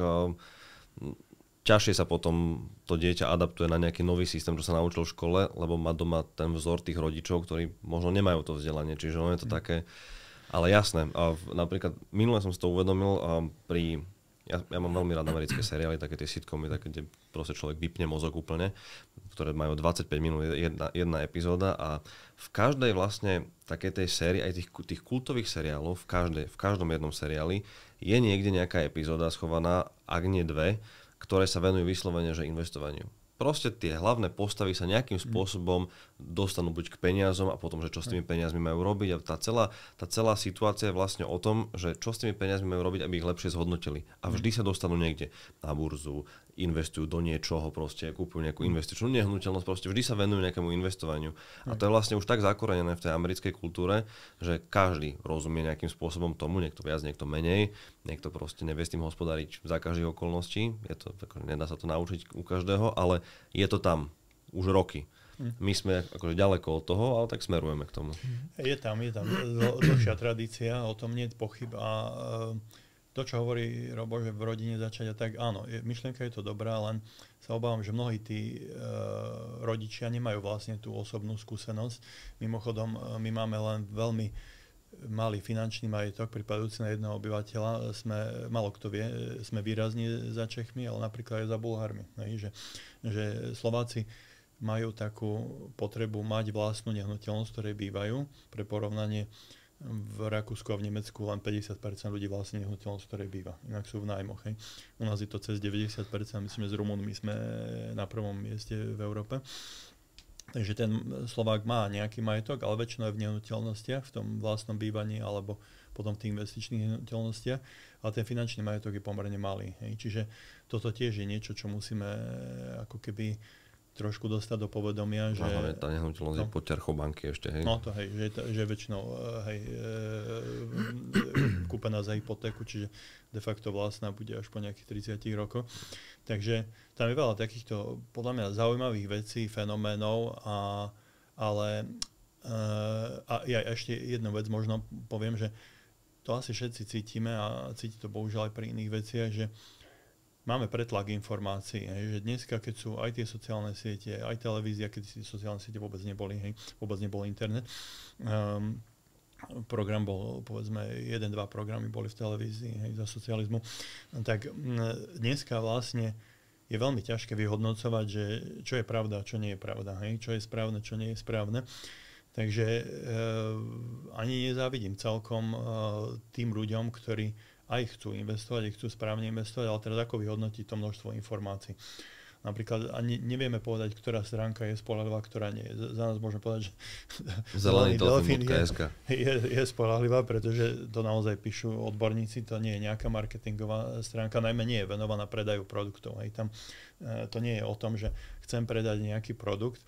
ťažšie sa potom to dieťa adaptuje na nejaký nový systém, čo sa naučil v škole, lebo má doma ten vzor tých rodičov, ktorí možno nemajú to vzdelanie. Čiže ono je to také, ale jasné. A napríklad minule som si to uvedomil ja mám veľmi rád americké seriály, také tie sitcomy, také, kde proste človek vypne mozog úplne, ktoré majú 25 minút, jedna epizóda a v každej vlastne takej tej sérii, aj tých kultových seriálov, v každom jednom seriáli je niekde nejaká epizóda schovaná, ak nie dve, ktoré sa venujú vyslovene, že investovaniu. Proste tie hlavné postavy sa nejakým spôsobom dostanú buď k peniazom a potom, že čo s tými peniazmi majú robiť. A tá celá situácia je vlastne o tom, že čo s tými peniazmi majú robiť, aby ich lepšie zhodnotili. A vždy sa dostanú niekde na burzu, investujú do niečoho, proste kúpujú nejakú investičnú nehnuteľnosť, proste vždy sa venujú nejakému investovaniu. A to je vlastne už tak zakorenené v tej americkej kultúre, že každý rozumie nejakým spôsobom tomu, niekto viac, niekto menej, niekto proste nevie s tým hospodáriť za každých okolností. Nedá sa to naučiť u každého, ale je to tam už roky. My sme akože ďaleko od toho, ale tak smerujeme k tomu. Je tam dlhšia tradícia, o tom nie je pochyb a to, čo hovorí Robo, že v rodine začať a tak, áno, myšlienka je to dobrá, len sa obávam, že mnohí tí rodičia nemajú vlastne tú osobnú skúsenosť. Mimochodom, my máme len veľmi malý finančný majetok, pripadajúci na jedného obyvateľa. Málo kto vie, sme výrazne za Čechmi, ale napríklad aj za Bulharmi. Že Slováci majú takú potrebu mať vlastnú nehnuteľnosť, ktorej bývajú. Pre porovnanie v Rakúsku a v Nemecku len 50% ľudí vlastne nehnuteľnosť, ktorej býva. Inak sú v nájmoch. Hej. U nás je to cez 90%, myslím, že s Rumunmi sme na prvom mieste v Európe. Takže ten Slovák má nejaký majetok, ale väčšinou je v nehnuteľnostiach, v tom vlastnom bývaní alebo potom v tých investičných nehnuteľnostiach, ale ten finančný majetok je pomerne malý. Hej. Čiže toto tiež je niečo, čo musíme ako keby trošku dostať do povedomia, že... Hlavne tá nehnuteľnosť je pod ťarchou banky ešte, hej? No to hej, že väčšinou kúpená za hypotéku, čiže de facto vlastná bude až po nejakých 30 rokoch. Takže tam je veľa takýchto, podľa mňa, zaujímavých vecí, fenoménov, ale ja ešte jednu vec možno poviem, že to asi všetci cítime a cíti to bohužiaľ aj pri iných veciach, že máme pretlak informácií, že dneska, keď sú aj tie sociálne siete, aj televízia, keď tie sociálne siete vôbec neboli, vôbec nebol internet. Program bol, povedzme, 1-2 programy boli v televízii za socializmu. Tak dneska vlastne je veľmi ťažké vyhodnocovať, že čo je pravda a čo nie je pravda. Čo je správne, čo nie je správne. Takže ani nezávidím celkom tým ľuďom, ktorí aj chcú investovať, aj chcú správne investovať, ale teraz ako vyhodnotiť to množstvo informácií. Napríklad ani nevieme povedať, ktorá stránka je spoľahlivá, ktorá nie je. Za nás môžeme povedať, že Zelený telefón je spoľahlivá, pretože to naozaj píšu odborníci, to nie je nejaká marketingová stránka, najmä nie je venovaná predaju produktov. Tam to nie je o tom, že chcem predať nejaký produkt,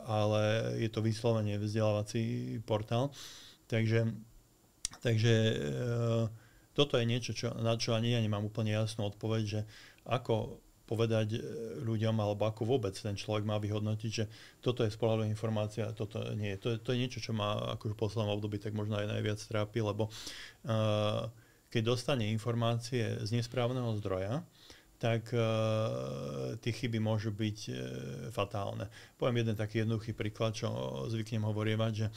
ale je to vyslovene vzdelávací portál. Takže Takže toto je niečo, na čo ani ja nemám úplne jasnú odpoveď, že ako povedať ľuďom, alebo ako vôbec ten človek má vyhodnotiť, že toto je spoľahlivá informácia a toto nie je. To je niečo, čo ma akože v poslednom období tak možno aj najviac trápi, lebo keď dostane informácie z nesprávneho zdroja, tak tie chyby môžu byť fatálne. Poviem jeden taký jednoduchý príklad, čo zvyknem hovorievať, že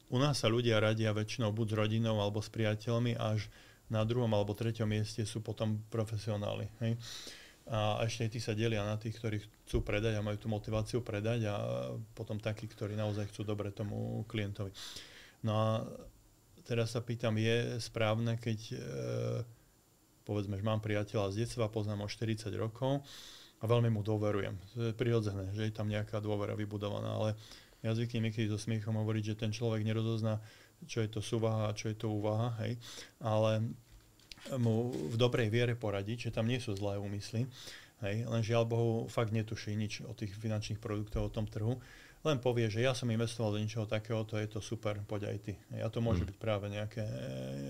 u nás sa ľudia radia väčšinou buď s rodinou alebo s priateľmi, až na druhom alebo treťom mieste sú potom profesionáli. Hej? A ešte tí sa delia na tých, ktorí chcú predať a majú tú motiváciu predať, a potom takí, ktorí naozaj chcú dobre tomu klientovi. No a teraz sa pýtam, je správne, keď povedzme, že mám priateľa z detstva, poznám ho 40 rokov a veľmi mu dôverujem. To je prirodzené, že je tam nejaká dôvera vybudovaná, ale ja zvyknem niekedy so smiechom hovoriť, že ten človek nerozozná, čo je to súvaha a čo je to úvaha, hej, ale mu v dobrej viere poradiť, že tam nie sú zlé úmysly, hej, len žiaľ Bohu fakt netuší nič o tých finančných produktoch, o tom trhu, len povie, že ja som investoval do ničoho takého, to je to super, poď aj ty. A to môže byť práve nejaké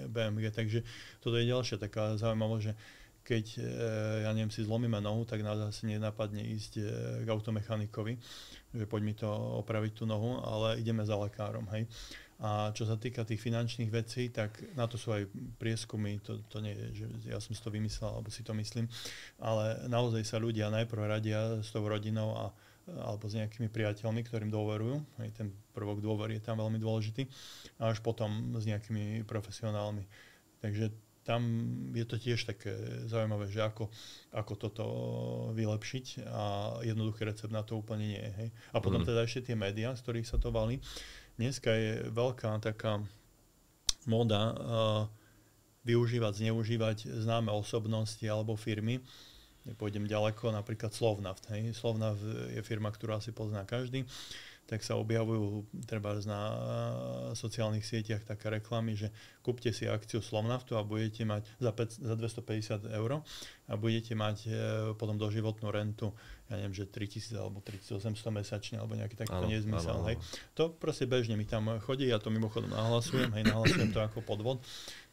BMG, takže toto je ďalšia taká zaujímavosť, že keď, ja neviem, si zlomíme nohu, tak nás asi nenapadne ísť k automechanikovi, že poď mi to opraviť tú nohu, ale ideme za lekárom, hej. A čo sa týka tých finančných vecí, tak na to sú aj prieskumy, to nie je, že ja som si to vymyslel, alebo si to myslím, ale naozaj sa ľudia najprv radia s tou rodinou alebo s nejakými priateľmi, ktorým dôverujú, aj ten prvok dôvery je tam veľmi dôležitý, a až potom s nejakými profesionálmi. Takže tam je to tiež také zaujímavé, že ako toto vylepšiť, a jednoduchý recept na to úplne nie je. Hej. A potom teda ešte tie médiá, z ktorých sa to valí. Dneska je veľká taká móda využívať, zneužívať známe osobnosti alebo firmy. Pôjdem ďaleko, napríklad Slovnaft. Hej. Slovnaft je firma, ktorú asi pozná každý. Tak sa objavujú treba na sociálnych sieťach také reklamy, že kúpte si akciu Slovnaftu a budete mať za 250 € a budete mať potom doživotnú rentu, ja neviem, že 3000 alebo 3800 mesačne, alebo nejaký takýto nezmysel. Hej. To proste bežne mi tam chodí, ja to mimochodom nahlasujem to ako podvod.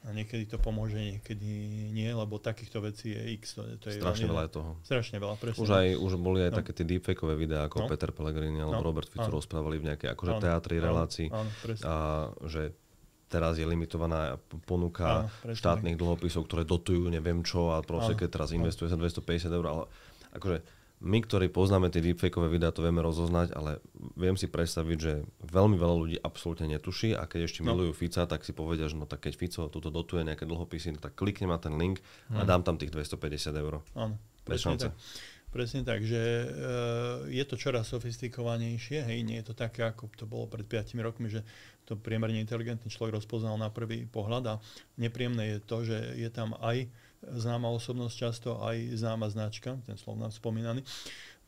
A niekedy to pomôže, niekedy nie, lebo takýchto vecí je x. To je strašne veľa je toho. Strašne veľa, presne. Už boli aj také tie deepfakeové videá, ako Peter Pellegrini alebo Robert Fico rozprávali v nejakej akože teatri, relácii. A že teraz je limitovaná ponuka štátnych dlhopisov, ktoré dotujú neviem čo, a proste keď teraz investuje sa 250 €, ale akože my, ktorí poznáme tie deepfakeové videá, to vieme rozoznať, ale viem si predstaviť, že veľmi veľa ľudí absolútne netuší, a keď ešte milujú Fica, tak si povedia, že no tak keď Fico tuto dotuje nejaké dlhopisy, no tak kliknem na ten link a dám tam tých 250 €. Áno, presne tak, že je to čoraz sofistikovanejšie, hej, nie je to také, ako to bolo pred 5 rokmi, že to priemerne inteligentný človek rozpoznal na prvý pohľad, a nepríjemné je to, že je tam aj známa osobnosť, často aj známa značka, ten Slovnaft spomínaný.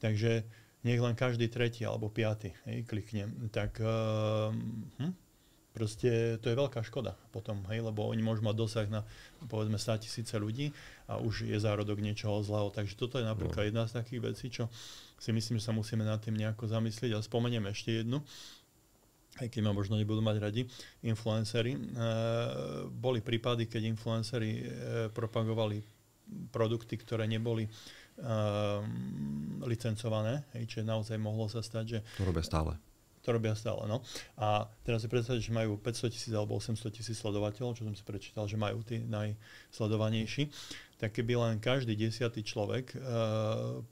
Takže nech len každý tretí alebo piaty, hej, klikne. Tak proste to je veľká škoda potom, hej, lebo oni môžu mať dosah na povedzme 100 000 ľudí a už je zárodok niečoho zlého. Takže toto je napríklad jedna z takých vecí, čo si myslím, že sa musíme nad tým nejako zamyslieť. A spomeniem ešte jednu, aj keď ma možno nebudú mať radi, influenceri. Boli prípady, keď influenceri propagovali produkty, ktoré neboli licencované, čiže naozaj mohlo sa stať, že... To robia stále, no. A teraz si predstaviť, že majú 500 000 alebo 800 000 sledovateľov, čo som si prečítal, že majú tí najsledovanejší. Tak keby len každý 10. človek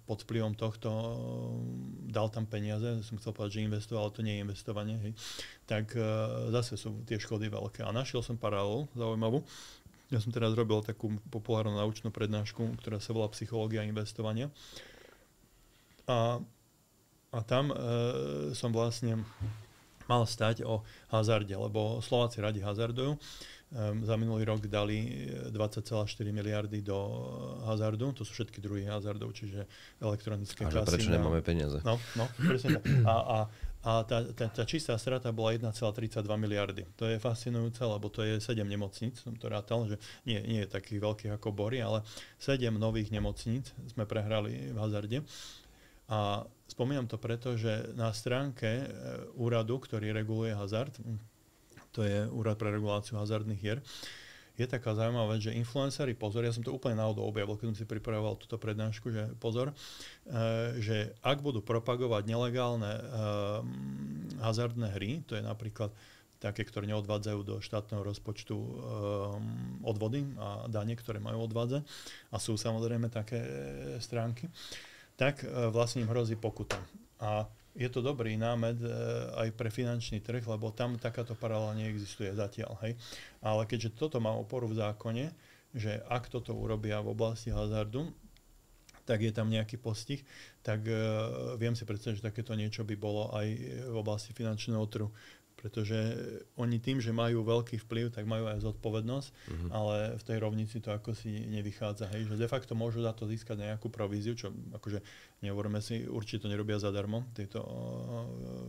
pod vplyvom tohto dal tam peniaze, som chcel povedať, že investoval, ale to nie je investovanie, hej, tak zase sú tie škody veľké. A našiel som paralelu zaujímavú. Ja som teraz robil takú populárnu naučnú prednášku, ktorá sa volá Psychológia investovania. A tam som vlastne mal stať o hazarde, lebo Slováci radi hazardujú. Za minulý rok dali 20,4 miliardy do hazardu, to sú všetky druhy hazardov, čiže elektronické kasína. A prečo nemáme peniaze? No, presne tak. A tá čistá strata bola 1,32 miliardy. To je fascinujúce, lebo to je 7 nemocníc, som to rátal, že nie je takých veľkých ako Bory, ale 7 nových nemocníc sme prehrali v hazarde. A spomínam to preto, že na stránke úradu, ktorý reguluje hazard, to je Úrad pre reguláciu hazardných hier. Je taká zaujímavá vec, že influenceri, pozor, ja som to úplne náhodou objavil, keď som si pripravoval túto prednášku, že pozor, že ak budú propagovať nelegálne hazardné hry, to je napríklad také, ktoré neodvádzajú do štátneho rozpočtu odvody a dane, ktoré majú odvádzať, a sú samozrejme také stránky, tak vlastne im hrozí pokuta. A je to dobrý námed aj pre finančný trh, lebo tam takáto paralela neexistuje zatiaľ. Hej. Ale keďže toto má oporu v zákone, že ak toto urobia v oblasti hazardu, tak je tam nejaký postih, tak viem si predstaviť, že takéto niečo by bolo aj v oblasti finančného trhu. Pretože oni tým, že majú veľký vplyv, tak majú aj zodpovednosť, ale v tej rovnici to ako si nevychádza. Hej. Že de facto môžu za to získať nejakú províziu, čo akože nehovoríme si, určite to nerobia zadarmo, tieto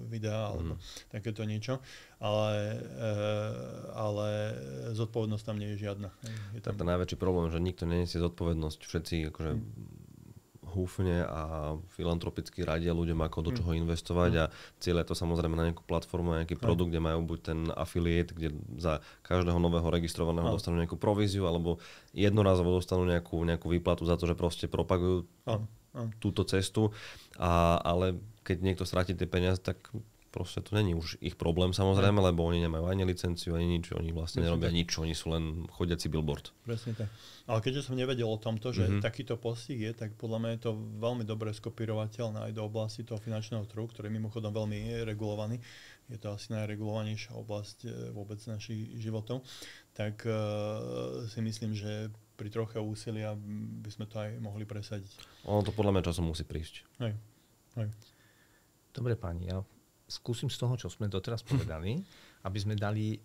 videá alebo takéto niečo, ale zodpovednosť tam nie je žiadna. Hej. Je tam... To je najväčší problém, že nikto neniesie zodpovednosť. Všetci akože húfne a filantropicky radia ľuďom, ako do čoho investovať a cieľe to samozrejme na nejakú platformu, na nejaký produkt, kde majú buď ten affiliate, kde za každého nového registrovaného dostanú nejakú províziu, alebo jednorazovo dostanú nejakú výplatu za to, že proste propagujú túto cestu. Ale keď niekto stratí tie peniaze, tak proste to není už ich problém samozrejme, lebo oni nemajú ani licenciu, ani nič, oni vlastne nerobia nič, oni sú len chodiaci billboard. Presne tak. Ale keďže som nevedel o tomto, že takýto postih je, tak podľa mňa je to veľmi dobre skopírovateľné aj do oblasti toho finančného trhu, ktorý je mimochodom veľmi regulovaný. Je to asi najregulovanejšia oblasť vôbec našich životov. Tak si myslím, že pri troche úsilia by sme to aj mohli presadiť. Ono to podľa mňa časom musí prísť. Hej. Dobre páni, ja skúsim z toho, čo sme doteraz povedali, aby sme dali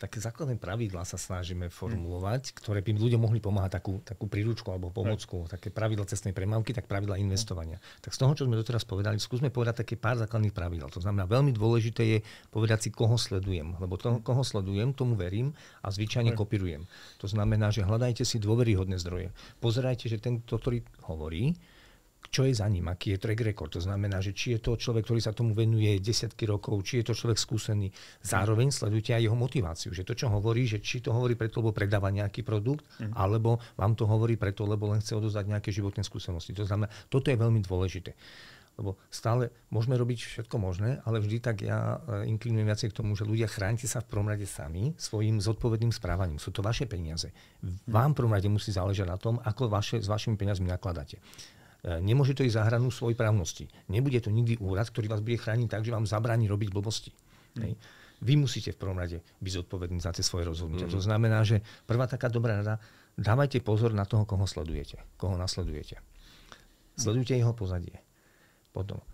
také základné pravidlá, sa snažíme formulovať, ktoré by ľuďom mohli pomáhať, takú príručku alebo pomôcku, také pravidla cestnej premávky, tak pravidla investovania. Tak z toho, čo sme doteraz povedali, skúsme povedať také pár základných pravidel. To znamená, veľmi dôležité je povedať si, koho sledujem, lebo toho, koho sledujem, tomu verím a zvyčajne kopírujem. To znamená, že hľadajte si dôveryhodné zdroje. Pozerajte, že ten, ktorý hovorí, čo je za ním, aký je track record. To znamená, že či je to človek, ktorý sa tomu venuje desiatky rokov, či je to človek skúsený. Zároveň sledujte aj jeho motiváciu, že to, čo hovorí, že či to hovorí preto, lebo predáva nejaký produkt, alebo vám to hovorí preto, lebo len chce odozdať nejaké životné skúsenosti. To znamená, toto je veľmi dôležité. Lebo stále môžeme robiť všetko možné, ale vždy tak ja inklinujem viacej k tomu, že ľudia, chránite sa v prvom rade sami svojím zodpovedným správaním. Sú to vaše peniaze. Vám v prvom rade musí záležať na tom, ako s vašimi peniazmi nakladáte. Nemôže to ísť za hranu svojej právnosti. Nebude to nikdy úrad, ktorý vás bude chrániť tak, že vám zabráni robiť blbosti. Vy musíte v prvom rade byť zodpovední za tie svoje rozhodnutia. To znamená, že prvá taká dobrá rada, dávajte pozor na toho, koho sledujete, koho nasledujete. Sledujte jeho pozadie. Potom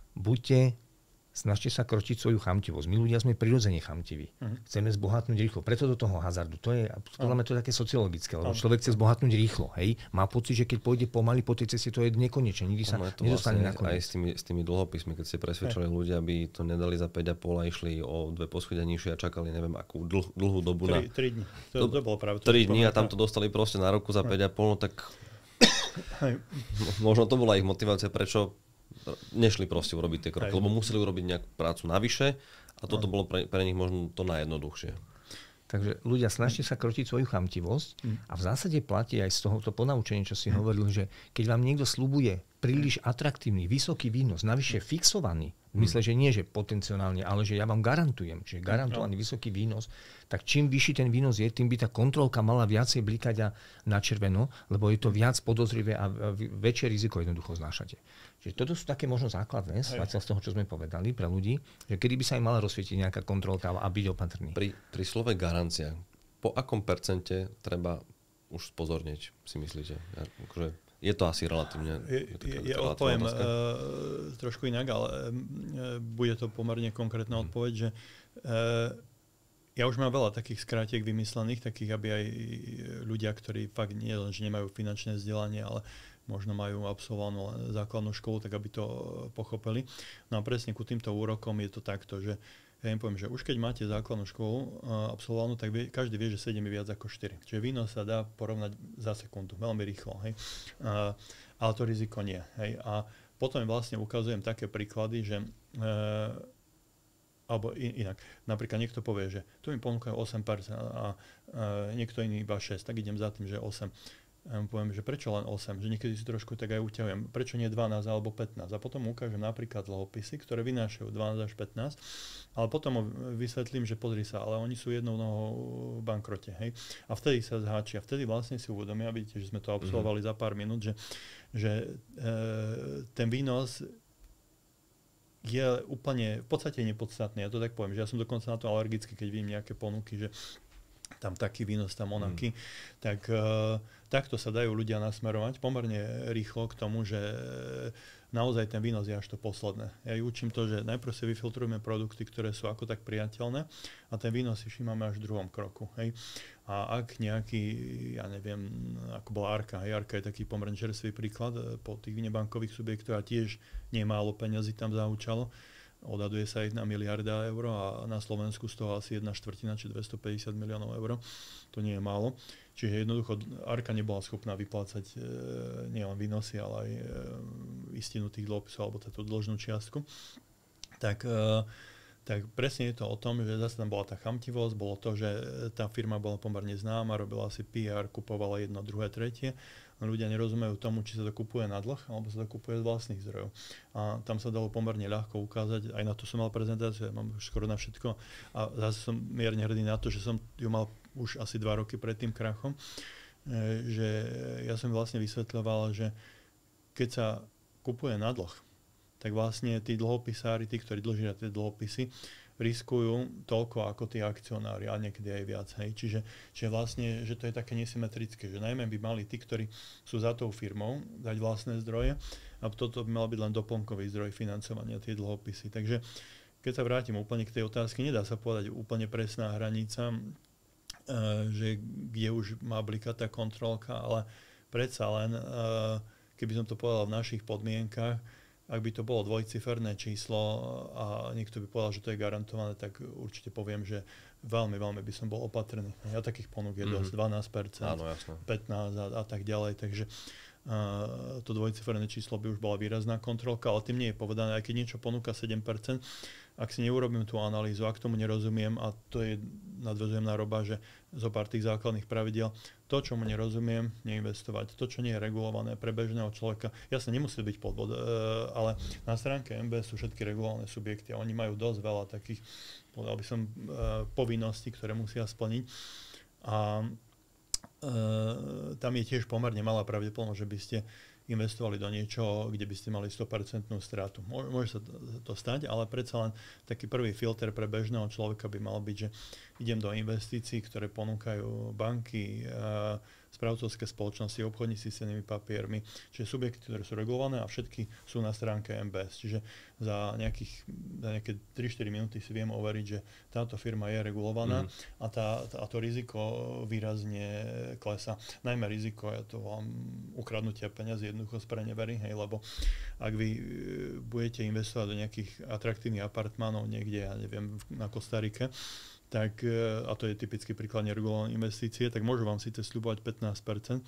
snažte sa krotiť svoju chamtivosť. My ľudia sme prirodzene chamtiví. Chceme zbohatnúť rýchlo. Preto do toho hazardu. To je, podľa mňa to je také sociologické, lebo človek chce zbohatnúť rýchlo. Hej? Má pocit, že keď pôjde pomaly po tej ceste, to je nekonečné. Nikdy sa nedostane na koniec. Aj s tými dlhopismi, keď ste presvedčili ľudia, aby to nedali za 5,5 a išli o 2 poschodia nižšie a čakali neviem akú dlhú dobu. 3 dní. To bolo práve 3 dní a tam to dostali proste na ruku za 5,5, no tak možno to bola ich motivácia, prečo nešli proste urobiť tie kroky, lebo museli urobiť nejakú prácu navyše a toto bolo pre nich možno to najjednoduchšie. Takže ľudia, snažte sa krotiť svoju chamtivosť a v zásade platí aj z tohoto ponaučenia, čo si hovoril, že keď vám niekto sľubuje príliš atraktívny, vysoký výnos, navyše fixovaný, myslím, že nie, že potenciálne, ale že ja vám garantujem, že garantovaný vysoký výnos, tak čím vyšší ten výnos je, tým by tá kontrolka mala viacej blikať na červeno, lebo je to viac podozrivé a väčšie riziko jednoducho znášate. Čiže toto sú také možno základné, z toho, čo sme povedali pre ľudí, že kedy by sa im mala rozsvietiť nejaká kontrolka a byť opatrný. Pri slove garancia, po akom percente treba už spozornieť, si myslíte? Je to asi relatívne... Ja odpoviem trošku inak, ale bude to pomerne konkrétna odpoveď, že ja už mám veľa takých skrátiek vymyslených, takých, aby aj ľudia, ktorí fakt nie len, že nemajú finančné vzdelanie, ale možno majú absolvovanú základnú školu, tak aby to pochopili. No a presne ku týmto úrokom je to takto, že ja im poviem, že už keď máte základnú školu absolvovanú, tak každý vie, že 7 je viac ako 4. Čiže výnos sa dá porovnať za sekundu, veľmi rýchlo. Hej. Ale to riziko nie. Hej. A potom vlastne ukazujem také príklady, že alebo inak. Napríklad niekto povie, že tu mi ponúkajú 8% a niekto iný iba 6%, tak idem za tým, že 8%. A ja mu poviem, že prečo len 8, že niekedy si trošku tak aj uťahujem, prečo nie 12 alebo 15. A potom ukážem napríklad dlhopisy, ktoré vynášajú 12 až 15, ale potom vysvetlím, že pozri sa, ale oni sú jednou nohou v bankrote. Hej? A vtedy sa zháčia, vtedy vlastne si uvedomia, vidíte, že sme to absolvovali za pár minút, že ten výnos je úplne v podstate nepodstatný. Ja to tak poviem, že ja som dokonca na to alergický, keď vidím nejaké ponuky, že tam taký výnos, tam onaký. Tak takto sa dajú ľudia nasmerovať pomerne rýchlo k tomu, že naozaj ten výnos je až to posledné. Ja ju učím to, že najprv si vyfiltrujeme produkty, ktoré sú ako tak priateľné a ten výnos si všímame až v druhom kroku. Hej. A ak nejaký, ja neviem, ako bola Arka, hej, Arka je taký pomerne čerstvý príklad po tých nebankových subjektov a tiež nie málo peňazí tam zahúčalo. Odhaduje sa 1 miliarda eur a na Slovensku z toho asi 1/4, či 250 miliónov eur. To nie je málo. Čiže jednoducho Arka nebola schopná vyplácať nielen výnosy, ale aj istinu tých dlhopisov alebo tú dlžnú čiastku. Tak presne je to o tom, že zase tam bola tá chamtivosť, bolo to, že tá firma bola pomerne známa, robila si PR, kupovala jedno, druhé, tretie. Ľudia nerozumejú tomu, či sa to kupuje na dlh, alebo sa to kupuje z vlastných zdrojov. A tam sa dalo pomerne ľahko ukázať, aj na to som mal prezentáciu, ja mám skoro na všetko. A zase som mierne hrdý na to, že som ju mal už asi 2 roky pred tým krachom, že ja som vlastne vysvetľoval, že keď sa kupuje na dlh, tak vlastne tí dlhopisári, tí, ktorí dlžia tie dlhopisy, riskujú toľko ako tí akcionári a niekedy aj viac. Hej. Čiže vlastne, že to je také nesymetrické, že najmä by mali tí, ktorí sú za tou firmou, dať vlastné zdroje a toto by mal byť len doplnkový zdroj financovania tie dlhopisy. Takže keď sa vrátim úplne k tej otázke, nedá sa povedať úplne presná hranica, že kde už má blikať tá kontrolka, ale predsa len, keby som to povedal v našich podmienkach, ak by to bolo dvojciferné číslo a niekto by povedal, že to je garantované, tak určite poviem, že veľmi, veľmi by som bol opatrný. Ja takých ponúk je dosť, 12%, áno, 15% a tak ďalej, takže to dvojciferné číslo by už bola výrazná kontrolka, ale tým nie je povedané, aj keď niečo ponúka 7%, ak si neurobím tú analýzu, ak tomu nerozumiem, a to je, nadväzujem na Roba, že zo pár tých základných pravidiel, to, čomu nerozumiem, neinvestovať. To, čo nie je regulované pre bežného človeka, jasne nemusí byť podvod, ale na stránke MBS sú všetky regulované subjekty a oni majú dosť veľa takých, povedal by som, povinností, ktoré musia splniť. A tam je tiež pomerne malá pravdepodobnosť, že by ste investovali do niečoho, kde by ste mali 100% stratu. Môže sa to stať, ale predsa len taký prvý filter pre bežného človeka by mal byť, že idem do investícií, ktoré ponúkajú banky, správcovské spoločnosti, obchodníci s cennými papiermi, čiže subjekty, ktoré sú regulované a všetky sú na stránke MBS. Čiže za nejaké 3-4 minúty si viem overiť, že táto firma je regulovaná a to riziko výrazne klesá. Najmä riziko, ja to volám ukradnutia peňazí jednoducho z prenevery, hej, lebo ak vy budete investovať do nejakých atraktívnych apartmánov niekde, ja neviem, na Kostarike, tak, a to je typický príklad neregulované investície, tak môžu vám síce sľubovať 15%,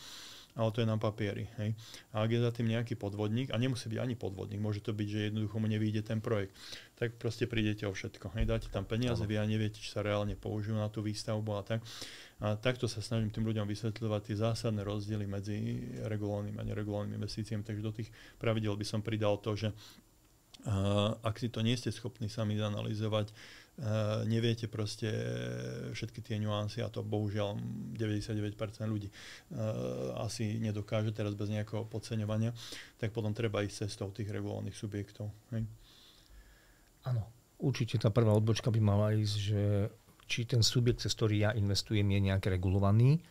ale to je na papieri. Hej. A ak je za tým nejaký podvodník, a nemusí byť ani podvodník, môže to byť, že jednoducho mu nevyjde ten projekt, tak proste prídete o všetko. Hej. Dáte tam peniaze, vy ani neviete, či sa reálne použijú na tú výstavbu a tak. A takto sa snažím tým ľuďom vysvetľovať tie zásadné rozdiely medzi regulovanými a neregulovanými investíciami. Takže do tých pravidel by som pridal to, že ak si to nie ste schopní sami zanalizovať, neviete proste všetky tie nuancy, a to bohužiaľ 99% ľudí asi nedokáže teraz bez nejakého podceňovania, tak potom treba ísť cestou tých regulovaných subjektov. Áno, určite tá prvá odbočka by mala ísť, že či ten subjekt, cez ktorý ja investujem, je nejaký regulovaný.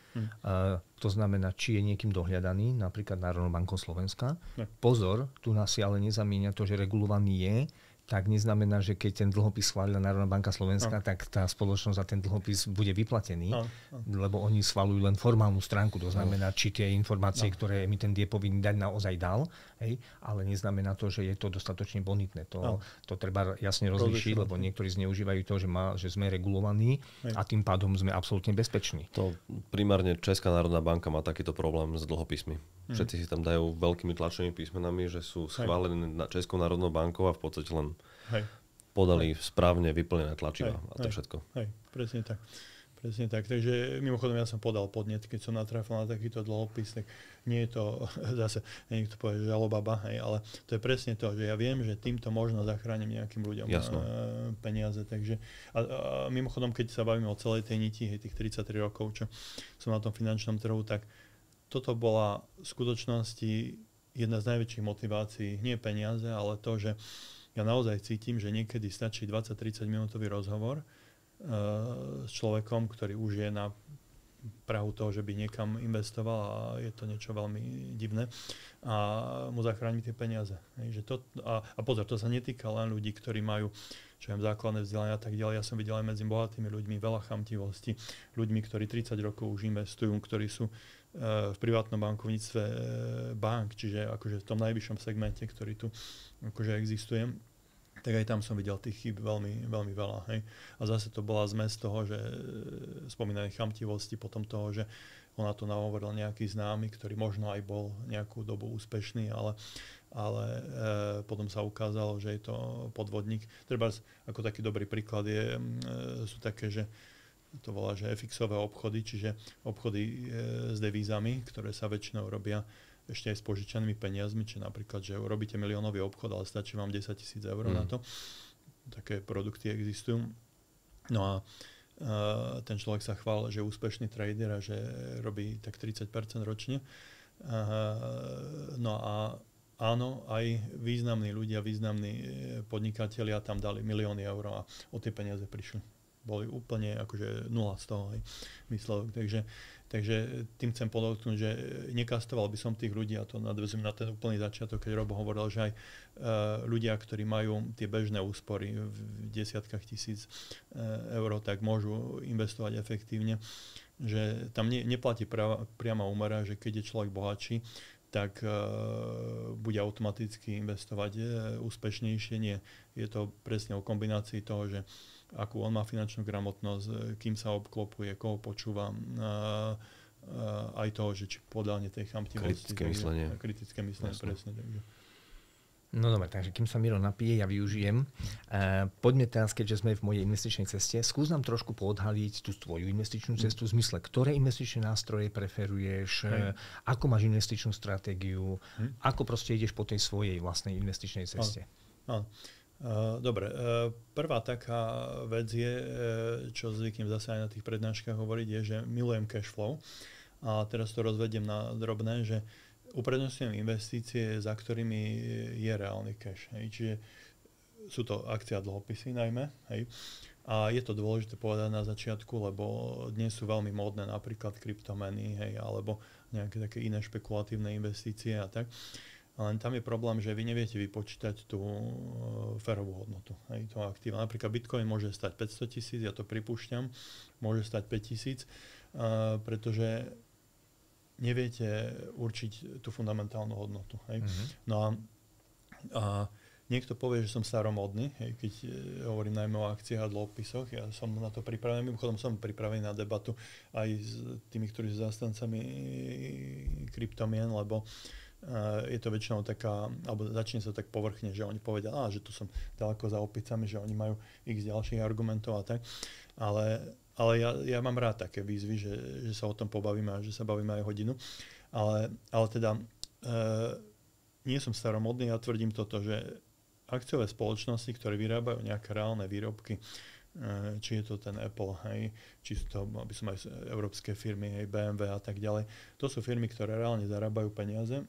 To znamená, či je niekým dohľadaný, napríklad Národnou bankou Slovenska. Pozor, tu nás si ale nezamieňa to, že regulovaný je, tak neznamená, že keď ten dlhopis schválila Národná banka Slovenska, tak tá spoločnosť za ten dlhopis bude vyplatený, lebo oni schvaľujú len formálnu stránku. To znamená, či tie informácie, ktoré emitent je povinný dať, naozaj dal, hej, ale neznamená to, že je to dostatočne bonitné. To treba jasne rozlíšiť, lebo niektorí zneužívajú to, že sme regulovaní a tým pádom sme absolútne bezpeční. To primárne Česká národná banka má takýto problém s dlhopismi. Všetci si tam dajú veľkými tlačenými písmenami, že sú schválené Českou národnou bankou a v podstate len podali správne vyplnené tlačiva a to všetko. Hej, presne tak. Presne tak. Takže mimochodom ja som podal podnet, keď som natrafil na takýto dlhopis, tak nie je to zase, niekto povie, že žalobaba, hej, ale to je presne to, že ja viem, že týmto možno zachránim nejakým ľuďom peniaze. Takže a mimochodom, keď sa bavíme o celej tej niti, hej, tých 33 rokov, čo som na tom finančnom trhu, tak toto bola v skutočnosti jedna z najväčších motivácií, nie peniaze, ale to, že ja naozaj cítim, že niekedy stačí 20-30 minútový rozhovor s človekom, ktorý už je na prahu toho, že by niekam investoval a je to niečo veľmi divné a mu zachráni tie peniaze. A pozor, to sa netýka len ľudí, ktorí majú základné vzdelanie a tak ďalej. Ja som videl aj medzi bohatými ľuďmi veľa chamtivosti, ľuďmi, ktorí 30 rokov už investujú, ktorí sú v privátnom bankovníctve bank, čiže akože v tom najvyššom segmente, ktorý tu akože existuje, tak aj tam som videl tých chýb veľmi, veľmi veľa. Hej. A zase to bola zmes toho, že spomínané chamtivosti, potom toho, že ona to nahovoril nejaký známy, ktorý možno aj bol nejakú dobu úspešný, ale potom sa ukázalo, že je to podvodník. Treba ako taký dobrý príklad sú také, že to volá, že FX-ové obchody, čiže obchody s devízami, ktoré sa väčšinou robia ešte aj s požičanými peniazmi, či napríklad, že robíte miliónový obchod, ale stačí vám 10 000 eur na to. Také produkty existujú. No a ten človek sa chvál, že je úspešný trader a že robí tak 30% ročne. No a áno, aj významní ľudia, významní podnikatelia tam dali milióny eur a o tie peniaze prišli. Boli úplne akože nula z toho výsledok. Takže tým chcem podotknúť, že nekastoval by som tých ľudí, a to nadväzujem na ten úplný začiatok, keď Robo hovoril, že aj ľudia, ktorí majú tie bežné úspory v desiatkách tisíc eur, tak môžu investovať efektívne. Že tam neplatí priama úmera, že keď je človek bohatší, tak bude automaticky investovať úspešnejšie. Nie. Je to presne o kombinácii toho, že akú on má finančnú gramotnosť, kým sa obklopuje, koho počúva, aj toho, že či podľa tej chamtivosti. Kritické myslenie, presne. Takže. No dobre, takže kým sa Miro napije, ja využijem. Poďme teraz, keďže sme v mojej investičnej ceste, skús nám trošku poodhaliť tú tvoju investičnú cestu v zmysle, ktoré investičné nástroje preferuješ, ako máš investičnú stratégiu, ako proste ideš po tej svojej vlastnej investičnej ceste. Dobre, prvá taká vec je, čo zvyknem zase aj na tých prednáškach hovoriť, je, že milujem cash flow. A teraz to rozvediem na drobné, že uprednostňujem investície, za ktorými je reálny cash. Hej. Čiže sú to akcie a dlhopisy najmä. Hej. A je to dôležité povedať na začiatku, lebo dnes sú veľmi módne napríklad kryptomeny, hej, alebo nejaké také iné špekulatívne investície a tak. Len tam je problém, že vy neviete vypočítať tú férovú hodnotu, hej, toho aktíva. Napríklad Bitcoin môže stať 500 000, ja to pripúšťam, môže stať 5 000, pretože neviete určiť tú fundamentálnu hodnotu. Hej. No a niekto povie, že som staromodný, hej, keď hovorím najmä o akciách a dlhopisoch. Ja som na to pripravený, mimochodom som pripravený na debatu aj s tými, ktorí sú zástancami kryptomien, lebo je to väčšinou taká, alebo začne sa tak povrchne, že oni povedia, že tu som ďaleko za opicami, že oni majú x ďalších argumentov a tak. Ale ja mám rád také výzvy, že sa o tom pobavíme a že sa bavíme aj hodinu. Ale teda nie som staromodný, ja tvrdím toto, že akciové spoločnosti, ktoré vyrábajú nejaké reálne výrobky, či je to ten Apple, hej, či sú to, aby som aj európske firmy, hej, BMW a tak ďalej, to sú firmy, ktoré reálne zarábajú peniaze.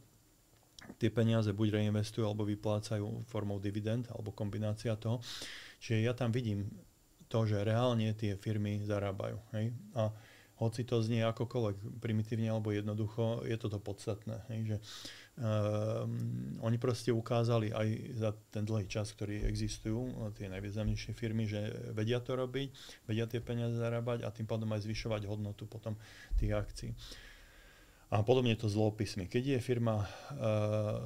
Tie peniaze buď reinvestujú, alebo vyplácajú formou dividend, alebo kombinácia toho. Čiže ja tam vidím to, že reálne tie firmy zarábajú. Hej? A hoci to znie akokoľvek primitívne alebo jednoducho, je toto podstatné. Hej? Že, oni proste ukázali aj za ten dlhý čas, ktorý existujú, tie najvýznamnejšie firmy, že vedia to robiť, vedia tie peniaze zarábať a tým pádom aj zvyšovať hodnotu potom tých akcií. A podobne to s dlhopismi. Keď je firma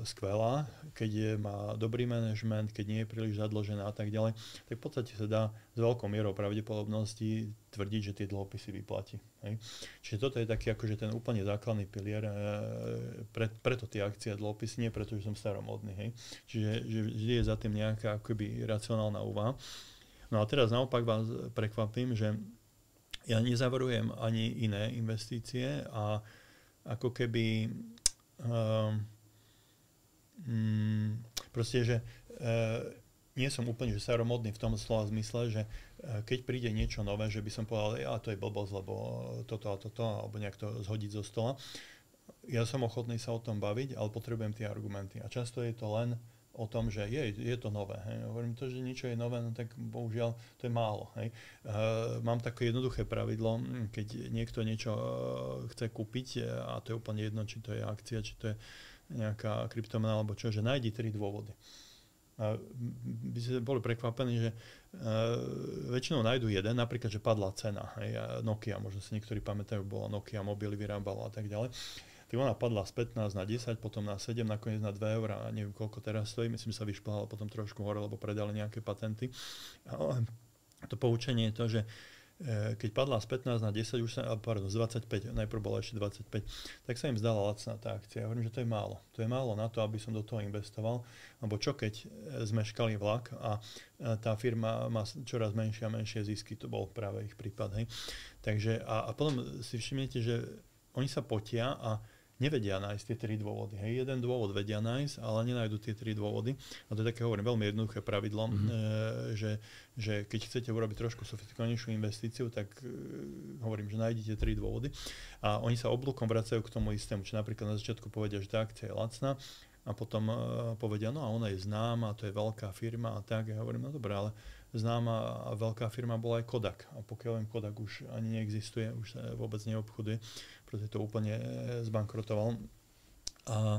skvelá, keď má dobrý manažment, keď nie je príliš zadlžená a tak ďalej, tak v podstate sa dá s veľkou mierou pravdepodobnosti tvrdiť, že tie dlhopisy vyplatí. Hej. Čiže toto je taký akože ten úplne základný pilier, preto tie akcie a dlhopisy, nie preto, že som staromodný. Hej. Čiže že vždy je za tým nejaká akoby racionálna úvaha. No a teraz naopak vás prekvapím, že ja nezavarujem ani iné investície a ako keby proste, že nie som úplne že staromodný v tom slova zmysle, že keď príde niečo nové, že by som povedal, to je blbosť, lebo toto a toto, alebo nejak to zhodiť zo stola. Ja som ochotný sa o tom baviť, ale potrebujem tie argumenty. A často je to len o tom, že je to nové. Hej. Hovorím to, že niečo je nové, no tak bohužiaľ to je málo. Hej. Mám také jednoduché pravidlo, keď niekto niečo chce kúpiť, a to je úplne jedno, či to je akcia, či to je nejaká kryptomena, alebo čo, že nájdi 3 dôvody. By ste boli prekvapení, že väčšinou nájdu jeden, napríklad, že padla cena. Hej. Nokia, možno si niektorí pamätajú, bola Nokia, mobily vyrábala a tak ďalej. Tak ona padla z 15 na 10, potom na 7, nakoniec na 2 € a neviem koľko teraz stojí. Myslím, že sa vyšplhala potom trošku hore, lebo predali nejaké patenty. Ale to poučenie je to, že keď padla z 15 na 10, z 25, najprv bola ešte 25, tak sa im zdala lacná tá akcia. Ja hovorím, že to je málo. To je málo na to, aby som do toho investoval. Lebo čo keď zmeškali vlak a tá firma má čoraz menšie a menšie zisky, to bol práve ich prípad. Hej. Takže a potom si všimnete, že oni sa potia a nevedia nájsť tie 3 dôvody. Hej. Jeden dôvod vedia nájsť, ale nenájdu tie 3 dôvody. A to je také, hovorím, veľmi jednoduché pravidlo, že keď chcete urobiť trošku sofistikovanejšiu investíciu, tak hovorím, že nájdete 3 dôvody. A oni sa oblúkom vracajú k tomu istému. Čiže napríklad na začiatku povedia, že tá akcia je lacná a potom povedia, no a ona je známa, to je veľká firma a tak. Ja hovorím, no dobré, ale známa a veľká firma bola aj Kodak. A pokiaľ viem, Kodak už ani neexistuje, už sa vôbec neobchoduje, pretože to úplne zbankrotoval. A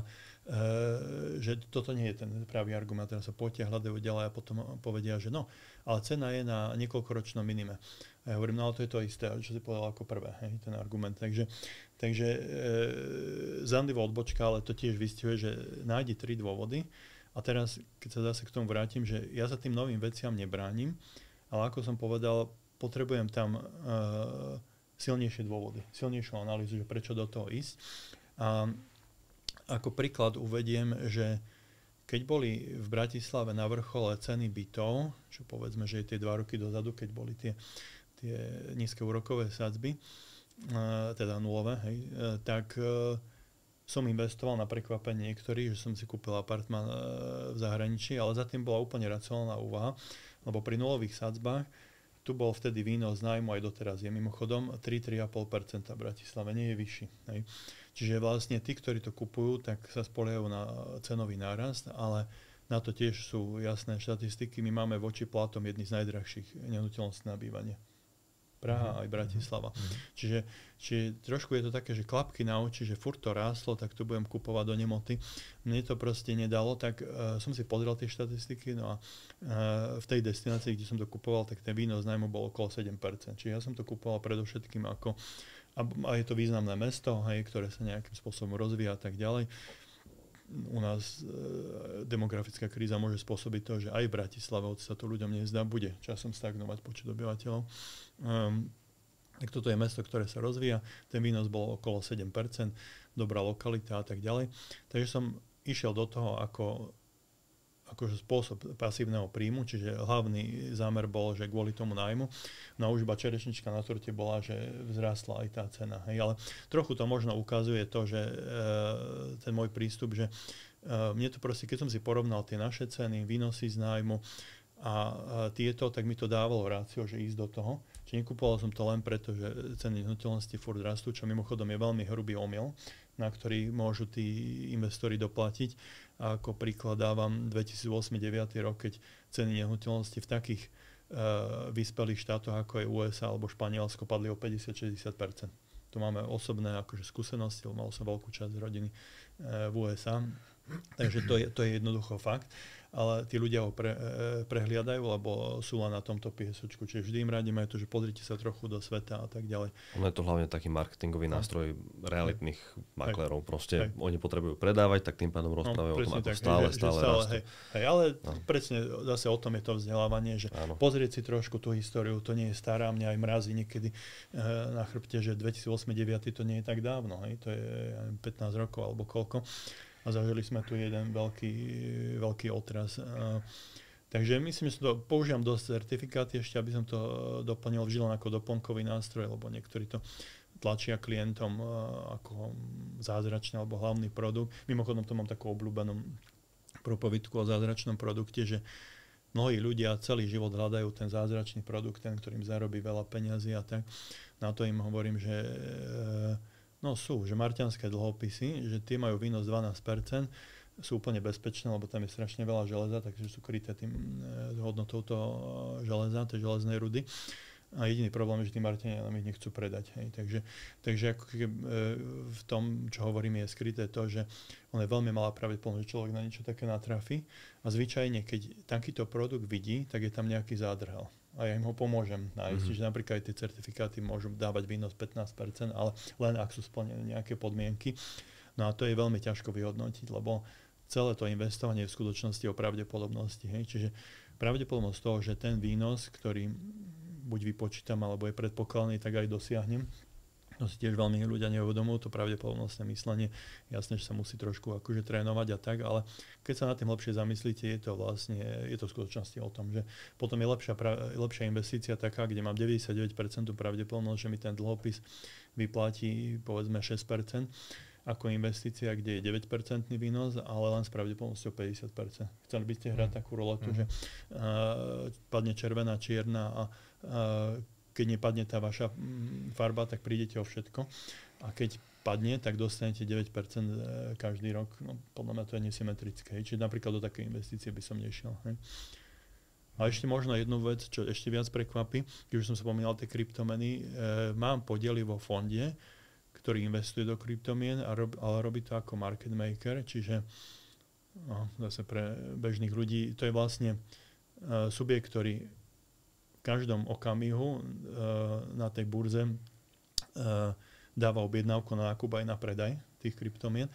že toto nie je ten pravý argument. Teraz sa potia, hľadajú ďalej a potom povedia, že no, ale cena je na niekoľkoročnom minime. A ja hovorím, no ale to je to isté, čo si povedal ako prvé, hej, ten argument. Takže zanlivo odbočka, ale to tiež vystihuje, že nájdi 3 dôvody. A teraz, keď sa zase k tomu vrátim, že ja sa tým novým veciam nebránim, ale ako som povedal, potrebujem tam silnejšie dôvody, silnejšiu analýzu, že prečo do toho ísť. A ako príklad uvediem, že keď boli v Bratislave na vrchole ceny bytov, čo povedzme, že je tie 2 roky dozadu, keď boli tie nízke úrokové sadzby, teda nulové, hej, tak som investoval na prekvapenie niektorých, že som si kúpil apartmán v zahraničí, ale za tým bola úplne racionálna úvaha, lebo pri nulových sadzbách tu bol vtedy výnos nájmu aj doteraz je mimochodom 3-3,5% v Bratislave, nie je vyšší. Hej. Čiže vlastne tí, ktorí to kupujú, tak sa spoliehajú na cenový nárast, ale na to tiež sú jasné štatistiky. My máme voči platom jedny z najdrahších nehnuteľností na bývanie. Praha aj Bratislava. Čiže trošku je to také, že klapky na oči, že furt to ráslo, tak tu budem kupovať do nemoty. Mne to proste nedalo, tak som si pozrel tie štatistiky, no a v tej destinácii, kde som to kupoval, tak ten výnos nájmu bol okolo 7%. Čiže ja som to kupoval predovšetkým ako, a je to významné mesto, hej, ktoré sa nejakým spôsobom rozvíja a tak ďalej. U nás demografická kríza môže spôsobiť to, že aj v Bratislave, hoci sa to ľuďom nezdá, bude časom stagnovať počet obyvateľov. Tak toto je mesto, ktoré sa rozvíja. Ten výnos bol okolo 7%, dobrá lokalita a tak ďalej. Takže som išiel do toho akože spôsob pasívneho príjmu, čiže hlavný zámer bol, že kvôli tomu nájmu. No a už iba čerešnička na torte bola, že vzrástla aj tá cena. Hej. Ale trochu to možno ukazuje to, že ten môj prístup, že mne to proste, keď som si porovnal tie naše ceny, výnosy z nájmu a tieto, tak mi to dávalo rácio, že ísť do toho. Čiže nekupoval som to len preto, že ceny nehnuteľnosti furt rastú, čo mimochodom je veľmi hrubý omyl, na ktorý môžu tí investori doplatiť. A ako príklad dávam 2008-2009 rok, keď ceny nehnuteľnosti v takých vyspelých štátoch, ako je USA alebo Španielsko, padli o 50-60%. Tu máme osobné akože skúsenosti, mal som veľkú časť rodiny v USA, takže to je jednoducho fakt. ale tí ľudia ho prehliadajú, lebo sú len na tomto piesočku. Čiže vždy im radíme aj to, že pozrite sa trochu do sveta a tak ďalej. Ono je to hlavne taký marketingový nástroj realitných maklerov. Proste oni potrebujú predávať, tak tým pádom rozprávajú o tom, ako stále rastú. Ale presne zase o tom je to vzdelávanie, že pozrieť si trošku tú históriu, to nie je stará, mňa aj mrazí niekedy na chrbte, že 2008-2009 to nie je tak dávno, hej, to je 15 rokov alebo koľko. A zažili sme tu jeden veľký otras. Takže myslím, že to používam dosť certifikáty, ešte aby som to doplnil vždy len ako doplnkový nástroj, lebo niektorí to tlačia klientom ako zázračný alebo hlavný produkt. Mimochodom to mám takú obľúbenú propovidku o zázračnom produkte, že mnohí ľudia celý život hľadajú ten zázračný produkt, ten, ktorým zarobí veľa peňazí a tak. Na to im hovorím, že že marťanské dlhopisy, že tie majú výnos 12%, sú úplne bezpečné, lebo tam je strašne veľa železa, takže sú kryté tým hodnotou toho železa, tej železnej rudy. A jediný problém je, že tí Marťania nám ich nechcú predať. Hej. Takže ako v tom, čo hovorím, je skryté to, že on je veľmi malá pravdepodobnosť, že človek na niečo také natrafi. A zvyčajne, keď takýto produkt vidí, tak je tam nejaký zádrhel. A ja im ho pomôžem nájsť. Čiže napríklad aj tie certifikáty môžu dávať výnos 15%, ale len ak sú splnené nejaké podmienky. No a to je veľmi ťažko vyhodnotiť, lebo celé to investovanie je v skutočnosti o pravdepodobnosti. Hej. Čiže pravdepodobnosť toho, že ten výnos, ktorý buď vypočítam, alebo je predpokladaný, tak aj dosiahnem. To si tiež veľmi ľudia neuvedomujú, to pravdepodobnostné myslenie. Jasné, že sa musí trošku akože trénovať a tak, ale keď sa na tým lepšie zamyslíte, je to v skutočnosti o tom, že potom je lepšia investícia taká, kde mám 99% pravdepodobnosť, že mi ten dlhopis vyplatí povedzme 6%, ako investícia, kde je 9% výnos, ale len s pravdepodobnosťou 50%. Chceli by ste hrať takú roletu, že padne červená, čierna a keď nepadne tá vaša farba, tak prídete o všetko. A keď padne, tak dostanete 9% každý rok. No, podľa mňa to je nesymetrické. Čiže napríklad do takej investície by som nešiel. Hej. A ešte možno jednu vec, čo ešte viac prekvapí, keď už som spomínal tie kryptomeny, mám podiely vo fonde, ktorý investuje do kryptomien, ale robí to ako market maker, čiže zase pre bežných ľudí, to je vlastne subjekt, ktorý v každom okamihu na tej burze dáva objednávku na nákup aj na predaj tých kryptomien.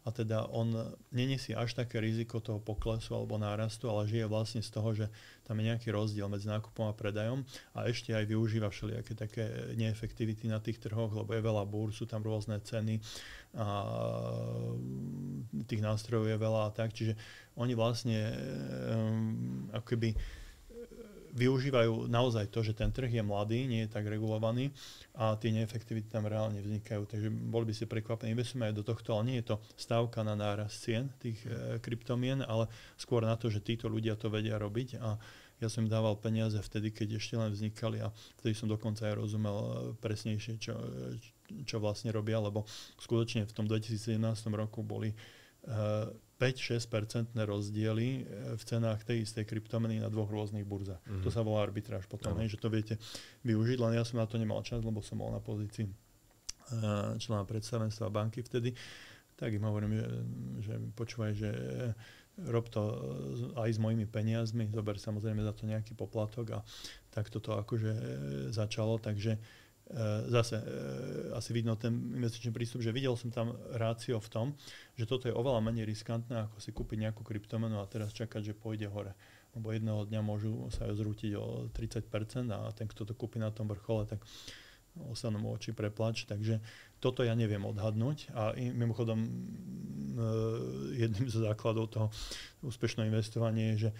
A teda on neniesie až také riziko toho poklesu alebo nárastu, ale žije vlastne z toho, že tam je nejaký rozdiel medzi nákupom a predajom a ešte aj využíva všelijaké také neefektivity na tých trhoch, lebo je veľa búr, sú tam rôzne ceny a tých nástrojov je veľa a tak. Čiže oni vlastne ako keby využívajú naozaj to, že ten trh je mladý, nie je tak regulovaný a tie neefektivity tam reálne vznikajú. Takže boli by ste prekvapení, investujeme aj do tohto, ale nie je to stávka na nárast cien tých kryptomien, ale skôr na to, že títo ľudia to vedia robiť a ja som im dával peniaze vtedy, keď ešte len vznikali a vtedy som dokonca aj rozumel presnejšie, čo vlastne robia, lebo skutočne v tom 2017 roku boli 5-6% rozdiely v cenách tej istej kryptomeny na dvoch rôznych burzách. To sa volá arbitráž potom, že to viete využiť, len ja som na to nemal čas, lebo som bol na pozícii člena predstavenstva banky vtedy. Tak im hovorím, že počúvaj, že rob to aj s mojimi peniazmi, zober samozrejme za to nejaký poplatok a tak toto akože začalo, takže zase asi vidno ten investičný prístup, že videl som tam rácio v tom, že toto je oveľa menej riskantné, ako si kúpiť nejakú kryptomenu a teraz čakať, že pôjde hore. Lebo jedného dňa môžu sa zrútiť o 30% a ten, kto to kúpi na tom vrchole, tak ostanú mu oči preplač. Takže toto ja neviem odhadnúť a mimochodom jedným zo základov toho úspešného investovania je, že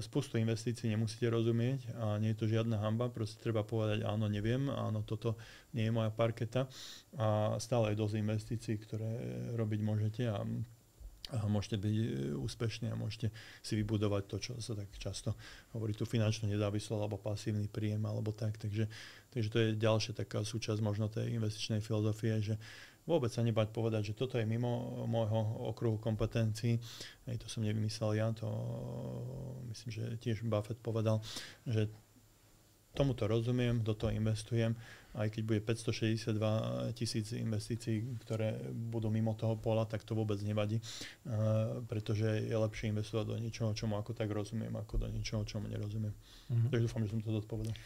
spustu investícií nemusíte rozumieť a nie je to žiadna hanba, proste treba povedať áno, neviem, áno, toto nie je moja parketa a stále je dosť investícií, ktoré robiť môžete a môžete byť úspešní a môžete si vybudovať to, čo sa tak často hovorí, tú finančnú nezávislosť alebo pasívny príjem alebo tak. Takže to je ďalšia taká súčasť možno tej investičnej filozofie, že vôbec sa nebať povedať, že toto je mimo môjho okruhu kompetencií. To som nevymyslel ja, to myslím, že tiež Buffett povedal, že tomuto rozumiem, do toho investujem, aj keď bude 562 000 investícií, ktoré budú mimo toho pola, tak to vôbec nevadí, pretože je lepšie investovať do niečoho, čomu ako tak rozumiem, ako do niečoho, čomu nerozumiem. Takže dúfam, že som to zodpovedal.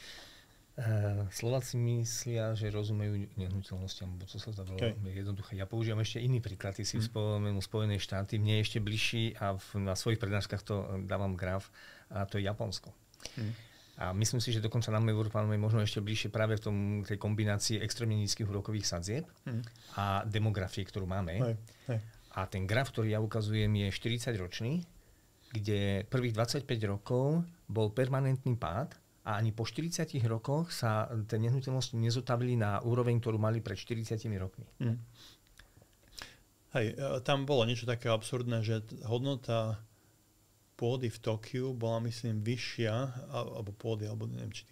Slováci myslia, že rozumejú nehnuteľnostiam, bo to sa zdá veľmi jednoduché. Ja používam ešte iný príklad, ty si spomenul Spojené štáty, mne je ešte bližší a na svojich prednáškach to dávam graf, a to je Japonsko. A myslím si, že dokonca nám Európanom je možno ešte bližšie práve v tej kombinácii extrémne nízkych úrokových sadzieb a demografie, ktorú máme. A ten graf, ktorý ja ukazujem, je 40-ročný, kde prvých 25 rokov bol permanentný pád, a ani po 40 rokoch sa tie nehnuteľnosti nezotavili na úroveň, ktorú mali pred 40 rokmi. Hej, tam bolo niečo také absurdné, že hodnota pôdy v Tokiu bola, myslím, vyššia, alebo pôdy, alebo neviem, či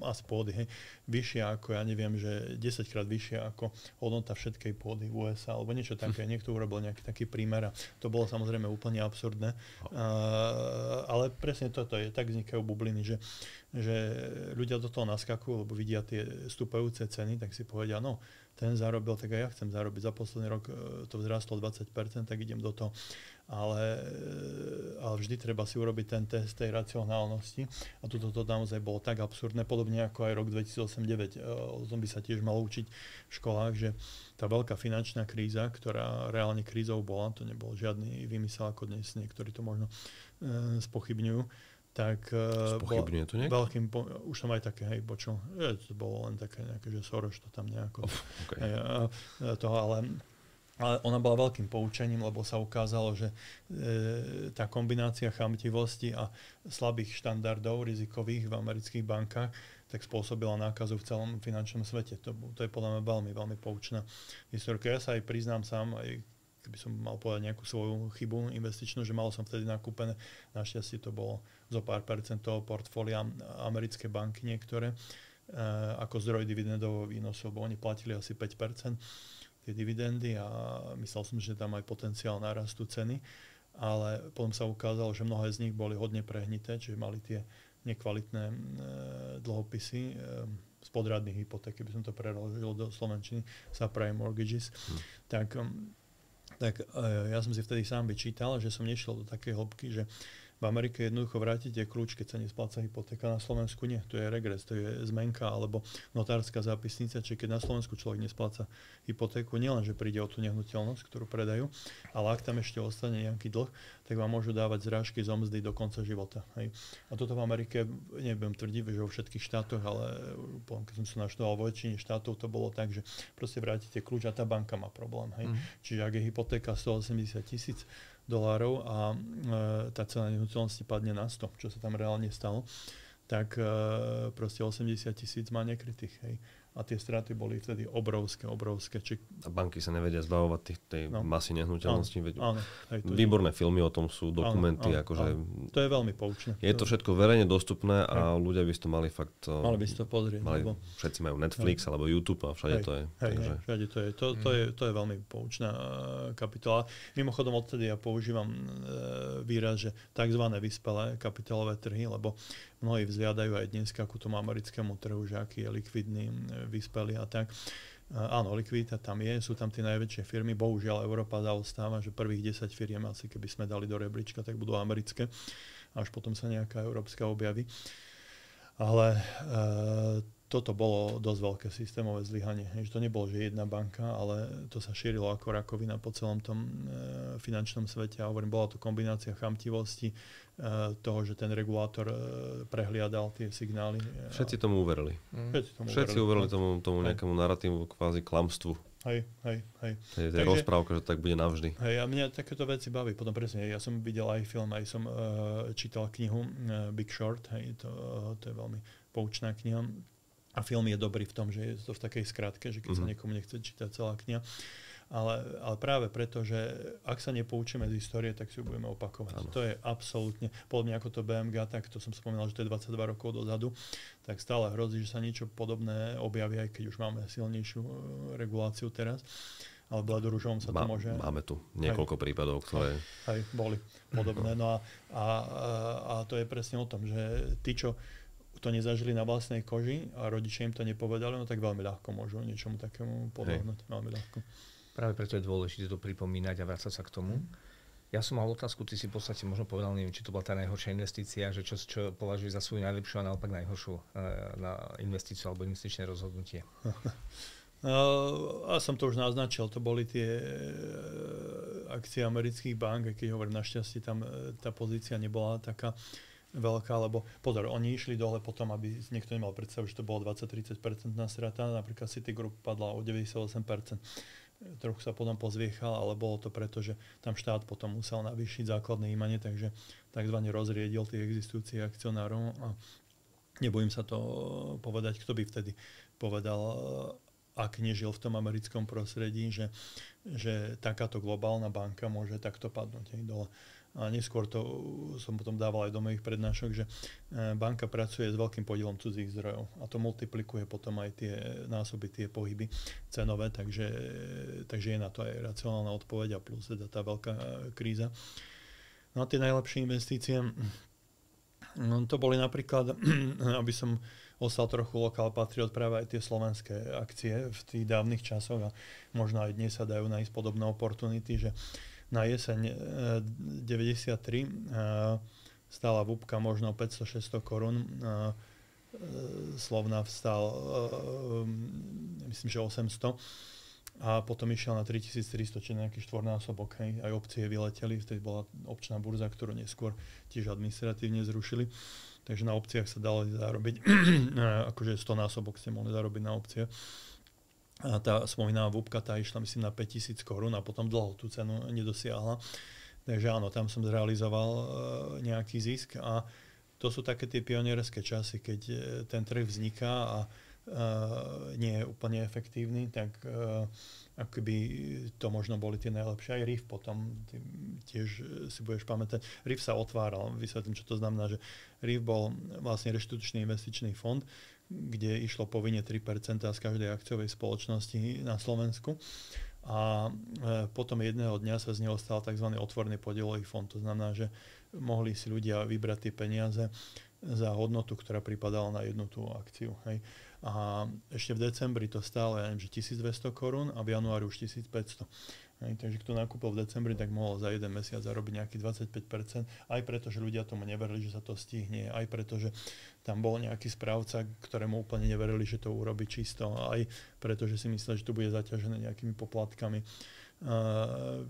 asi pôdy, hej, vyššia ako, ja neviem, že 10-krát vyššia ako hodnota všetkej pôdy v USA, alebo niečo také. Niekto urobil nejaký taký prímer a to bolo samozrejme úplne absurdné. Ale presne toto je, tak vznikajú bubliny, že ľudia do toho naskakujú, lebo vidia tie stúpajúce ceny, tak si povedia, no, ten zarobil, tak aj ja chcem zarobiť. Za posledný rok to vzrastlo 20%, tak idem do toho. Ale vždy treba si urobiť ten test tej racionálnosti. A toto naozaj bolo tak absurdné, podobne ako aj rok 2008-2009. O tom by sa tiež malo učiť v školách, že tá veľká finančná kríza, ktorá reálne krízou bola, to nebol žiadny vymysel, ako dnes niektorí to možno spochybňujú, tak spochybňuje to niekto? Už som aj také, počul, že to bolo len také nejaké, že Soros to tam nejako ale ona bola veľkým poučením, lebo sa ukázalo, že tá kombinácia chamtivosti a slabých štandardov rizikových v amerických bankách tak spôsobila nákazu v celom finančnom svete. To je podľa mňa veľmi, veľmi poučná historka. Ja sa aj priznám sám, aj keby som mal povedať nejakú svoju chybu investičnú, že mal som vtedy nakúpené, našťastie to bolo zo pár percent toho portfólia americké banky niektoré, ako zdroj dividendového výnosu, lebo oni platili asi 5% tie dividendy a myslel som, že tam aj potenciál narastu ceny, ale potom sa ukázalo, že mnohé z nich boli hodne prehnité, čiže mali tie nekvalitné dlhopisy z podradných hypoték, keby som to preložil do slovenčiny, subprime mortgages, tak ja som si vtedy sám vyčítal, že som nešiel do takej hĺbky, že v Amerike jednoducho vrátite kľúč, keď sa nespláca hypotéka, na Slovensku nie. To je regres, to je zmenka alebo notárska zápisnica, čiže keď na Slovensku človek nespláca hypotéku, nielen, že príde o tú nehnuteľnosť, ktorú predajú, ale ak tam ešte ostane nejaký dlh, tak vám môžu dávať zrážky zo mzdy do konca života. Hej. A toto v Amerike, nebudem tvrdiť, že vo všetkých štátoch, ale keď som sa naštudoval vo väčšine štátov, to bolo tak, že proste vrátite kľúč a tá banka má problém. Hej. Čiže ak je hypotéka $180,000 a tá cena nehnuteľnosti padne na 100, čo sa tam reálne stalo, tak proste 80,000 má nekrytých. Hej. A tie straty boli vtedy obrovské. A banky sa nevedia zbavovať tej masy nehnuteľností. Áno, výborné filmy o tom sú, dokumenty. To je veľmi poučné. Je to všetko verejne dostupné a ľudia by si to mali fakt... Mali by si to pozrieť. Všetci majú Netflix alebo YouTube a všade to je. Všade to je. To je veľmi poučná kapitola. Mimochodom odtedy ja používam výraz, že tzv. Vyspelé kapitálové trhy, lebo mnohí vzliadajú aj dnes ku tomu americkému trhu, že aký je likvidný, vyspelý a tak. Áno, likvidita tam je, sú tam tie najväčšie firmy. Bohužiaľ Európa zaostáva, že prvých 10 firiem asi keby sme dali do rebríčka, tak budú americké. Až potom sa nejaká európska objaví. Ale toto bolo dosť veľké systémové zlyhanie. To nebolo, že jedna banka, ale to sa šírilo ako rakovina po celom tom finančnom svete. A hovorím, bola to kombinácia chamtivosti, toho, že ten regulátor prehliadal tie signály. Všetci tomu uverili. Všetci uverili tomu nejakému narratívu, kvázi klamstvu. Hej. To je rozprávka, že tak bude navždy. Hej, a mňa takéto veci baví. Potom presne, ja som videl aj film, aj som čítal knihu Big Short. Hej, to je veľmi poučná kniha. A film je dobrý v tom, že je to v takej skratke, že keď sa niekomu nechce čítať celá kniha. Ale práve preto, že ak sa nepoučíme z histórie, tak si ju budeme opakovať. Ano. To je absolútne, podobne ako to BMG, tak to som spomínal, že to je 22 rokov dozadu, tak stále hrozí, že sa niečo podobné objaví, aj keď už máme silnejšiu reguláciu teraz. Ale Bledu Ružovom sa to môže... Máme tu niekoľko prípadov, ktoré... Boli podobné. No a to je presne o tom, že tí, čo to nezažili na vlastnej koži a rodičia im to nepovedali, no tak veľmi ľahko môžu niečomu takému podľahnúť. Veľmi ľahko. Práve preto je dôležité to pripomínať a vrácať sa k tomu. Ja som mal otázku, ty si v podstate možno povedal, neviem, či to bola tá najhoršia investícia, že čo považuješ za svoju najlepšiu a naopak najhoršiu na investíciu alebo investičné rozhodnutie. A som to už naznačil, to boli tie akcie amerických bank, keď hovorím, našťastie tam tá pozícia nebola taká veľká, lebo pozor, oni išli dole potom, aby niekto nemal predstavu, že to bolo 20-30% na strata, napríklad Citigroup padla o 98%. Trochu sa potom pozviechal, ale bolo to preto, že tam štát potom musel navýšiť základné imanie, takže takzvané rozriedil tých existujúcich akcionárov a nebojím sa to povedať, kto by vtedy povedal, ak nežil v tom americkom prostredí, že takáto globálna banka môže takto padnúť dole. A neskôr to som potom dával aj do mojich prednášok, že banka pracuje s veľkým podielom cudzích zdrojov a to multiplikuje potom aj tie násoby, tie pohyby cenové, takže je na to aj racionálna odpoveď a plus teda tá veľká kríza. No a tie najlepšie investície, to boli napríklad, aby som ostal trochu lokál patriot, práve aj tie slovenské akcie v tých dávnych časoch a možno aj dnes sa dajú nájsť podobné oportunity, že na jeseň 93 stála vúbka možno 500-600 korún. Slovnaft stál myslím, že 800 a potom išiel na 3300, čiže nejaký štvornásobok. Hej. Aj opcie vyleteli, vtedy bola opčná burza, ktorú neskôr tiež administratívne zrušili. Takže na opciách sa dalo zarobiť, akože 100 násobok ste mohli zarobiť na opciách. A tá spomínaná vúbka, tá išla myslím na 5000 korún a potom dlho tú cenu nedosiahla. Takže áno, tam som zrealizoval nejaký zisk a to sú také tie pionierské časy, keď ten trh vzniká a nie je úplne efektívny, tak akoby to možno boli tie najlepšie. Aj RIF potom, tiež si budeš pamätať, RIF sa otváral, vysvetlím, čo to znamená, že RIF bol vlastne reštitučný investičný fond, kde išlo povinne 3% z každej akciovej spoločnosti na Slovensku. A potom jedného dňa sa z neho stal tzv. Otvorený podielový fond. To znamená, že mohli si ľudia vybrať tie peniaze za hodnotu, ktorá pripadala na jednu tú akciu. Hej. A ešte v decembri to stále, ja neviem, že 1200 korún a v januári už 1500. Hej, takže kto nakúpil v decembri, tak mohol za jeden mesiac zarobiť nejaký 25%, aj preto, že ľudia tomu neverili, že sa to stihne, aj preto, že tam bol nejaký správca, ktorému úplne neverili, že to urobí čisto, aj preto, že si mysleli, že to bude zaťažené nejakými poplatkami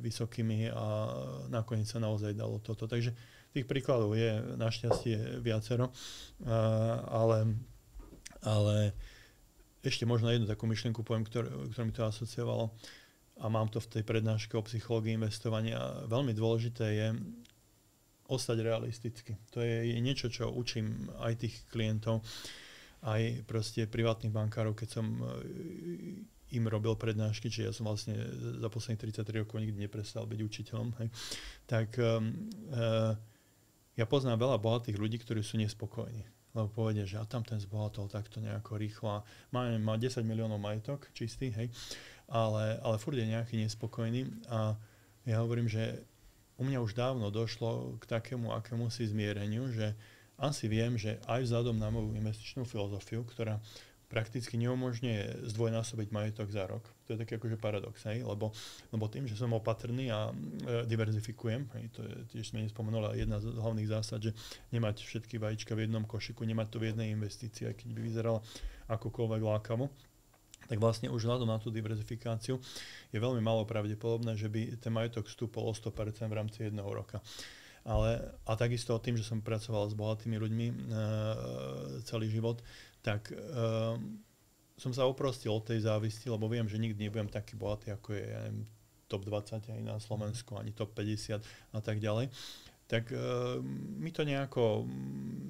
vysokými a nakoniec sa naozaj dalo toto. Takže tých príkladov je našťastie viacero, ale ešte možno jednu takú myšlienku poviem, ktorú mi to asociovalo. A mám to v tej prednáške o psychológii investovania. Veľmi dôležité je ostať realisticky. To je niečo, čo učím aj tých klientov, aj proste privátnych bankárov, keď som im robil prednášky, čiže ja som vlastne za posledných 33 rokov nikdy neprestal byť učiteľom. Hej. Tak ja poznám veľa bohatých ľudí, ktorí sú nespokojní. Lebo povedia, že a tam ten zbohatol takto nejako rýchlo. Má 10 miliónov majetok čistý, hej. Ale furt je nejaký nespokojný a ja hovorím, že u mňa už dávno došlo k takému akémusi zmiereniu, že asi viem, že aj vzhľadom na moju investičnú filozofiu, ktorá prakticky neumožňuje zdvojnásobiť majetok za rok. To je taký akože paradox, hej? Lebo tým, že som opatrný a diverzifikujem, hej, to je tiež sme nespomenuli, jedna z hlavných zásad, že nemať všetky vajíčka v jednom košiku, nemať to v jednej investícii, aj keď by vyzerala akokoľvek lákavo, tak vlastne už vzhľadom na tú diverzifikáciu je veľmi málo pravdepodobné, že by ten majetok stúpol o 100% v rámci jedného roka. A takisto tým, že som pracoval s bohatými ľuďmi celý život, tak som sa oprostil od tej závisti, lebo viem, že nikdy nebudem taký bohatý, ako je top 20 aj na Slovensku, ani top 50 a tak ďalej. Tak mi to nejako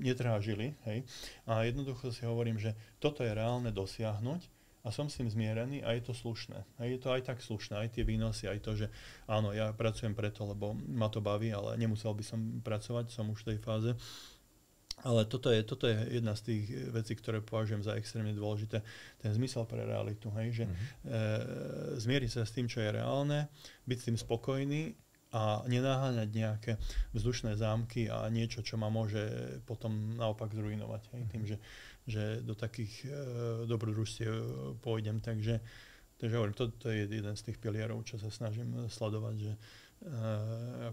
netrážili. Hej? A jednoducho si hovorím, že toto je reálne dosiahnuť, a som s tým zmierený a je to slušné. A je to aj tak slušné, aj tie výnosy, aj to, že áno, ja pracujem preto, lebo ma to baví, ale nemusel by som pracovať, som už v tej fáze. Ale toto je jedna z tých vecí, ktoré považujem za extrémne dôležité. Ten zmysel pre realitu, hej, že zmieriť sa s tým, čo je reálne, byť s tým spokojný a nenaháňať nejaké vzdušné zámky a niečo, čo ma môže potom naopak zrujnovať. Hej, tým, že do takých dobrodružstiev pôjdem. Takže hovorím, to je jeden z tých pilierov, čo sa snažím sledovať, že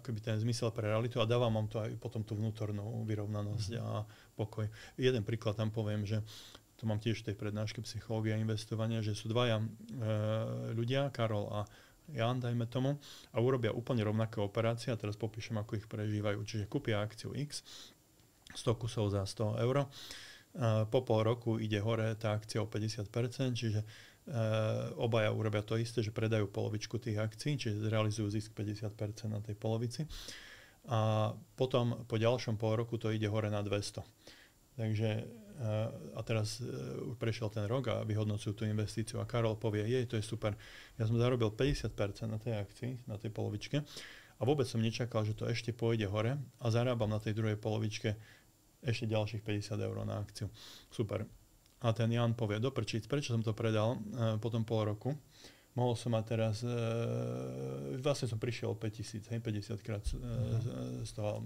akoby ten zmysel pre realitu a dávam vám to aj potom tú vnútornú vyrovnanosť a pokoj. Jeden príklad tam poviem, že to mám tiež v tej prednáške psychológia investovania, že sú dvaja ľudia, Karol a Jan, dajme tomu, a urobia úplne rovnaké operácie a teraz popíšem, ako ich prežívajú. Čiže kúpia akciu X, 100 kusov za 100 eur. Po pol roku ide hore tá akcia o 50%, čiže obaja urobia to isté, že predajú polovičku tých akcií, čiže zrealizujú zisk 50% na tej polovici. A potom po ďalšom pol roku to ide hore na 200. Takže a teraz už prešiel ten rok a vyhodnocujú tú investíciu a Karol povie, to je super, ja som zarobil 50% na tej akcii, na tej polovičke a vôbec som nečakal, že to ešte pôjde hore a zarábam na tej druhej polovičke ešte ďalších 50 eur na akciu. Super. A ten Jan povie, prečo som to predal po tom pol roku? Mohol som mať teraz, vlastne som prišiel o 5000, 50 krát z toho,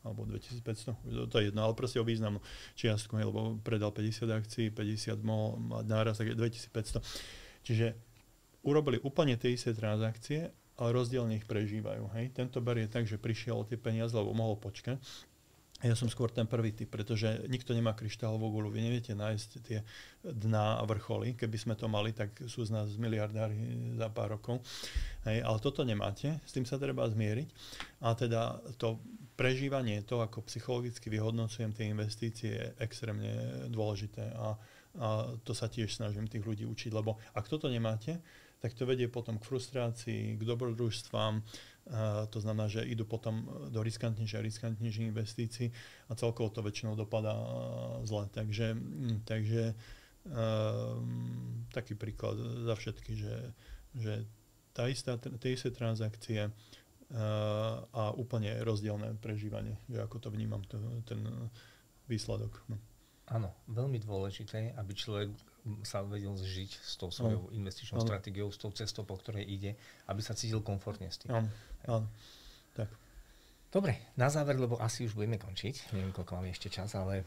alebo 2500, to je jedno, ale proste o významnú čiastku, lebo predal 50 akcií, 50 mohol mať náraz, tak 2500. Čiže urobili úplne tie isté transakcie, ale rozdielne ich prežívajú. Hej. Tento berie tak, že prišiel o tie peniaze, lebo mohol počkať. Ja som skôr ten prvý typ, pretože nikto nemá kryštálovú guľu. Vy neviete nájsť tie dná a vrcholy. Keby sme to mali, tak sú z nás miliardári za pár rokov. Hej, ale toto nemáte, s tým sa treba zmieriť. A teda to prežívanie, to, ako psychologicky vyhodnocujem tie investície, je extrémne dôležité. A to sa tiež snažím tých ľudí učiť, lebo ak toto nemáte, tak to vedie potom k frustrácii, k dobrodružstvám. To znamená, že idú potom do riskantnejších investícií a celkovo to väčšinou dopadá zle. Takže taký príklad za všetky, že tie isté transakcie a úplne rozdielne prežívanie, že ako to vnímam, ten výsledok. No. Áno, veľmi dôležité, aby človek sa vedel zžiť s tou svojou investičnou stratégiou, s tou cestou, po ktorej ide, aby sa cítil komfortne s tým. Áno. Tak. Dobre, na záver, lebo asi už budeme končiť. Neviem, koľko máme ešte čas, ale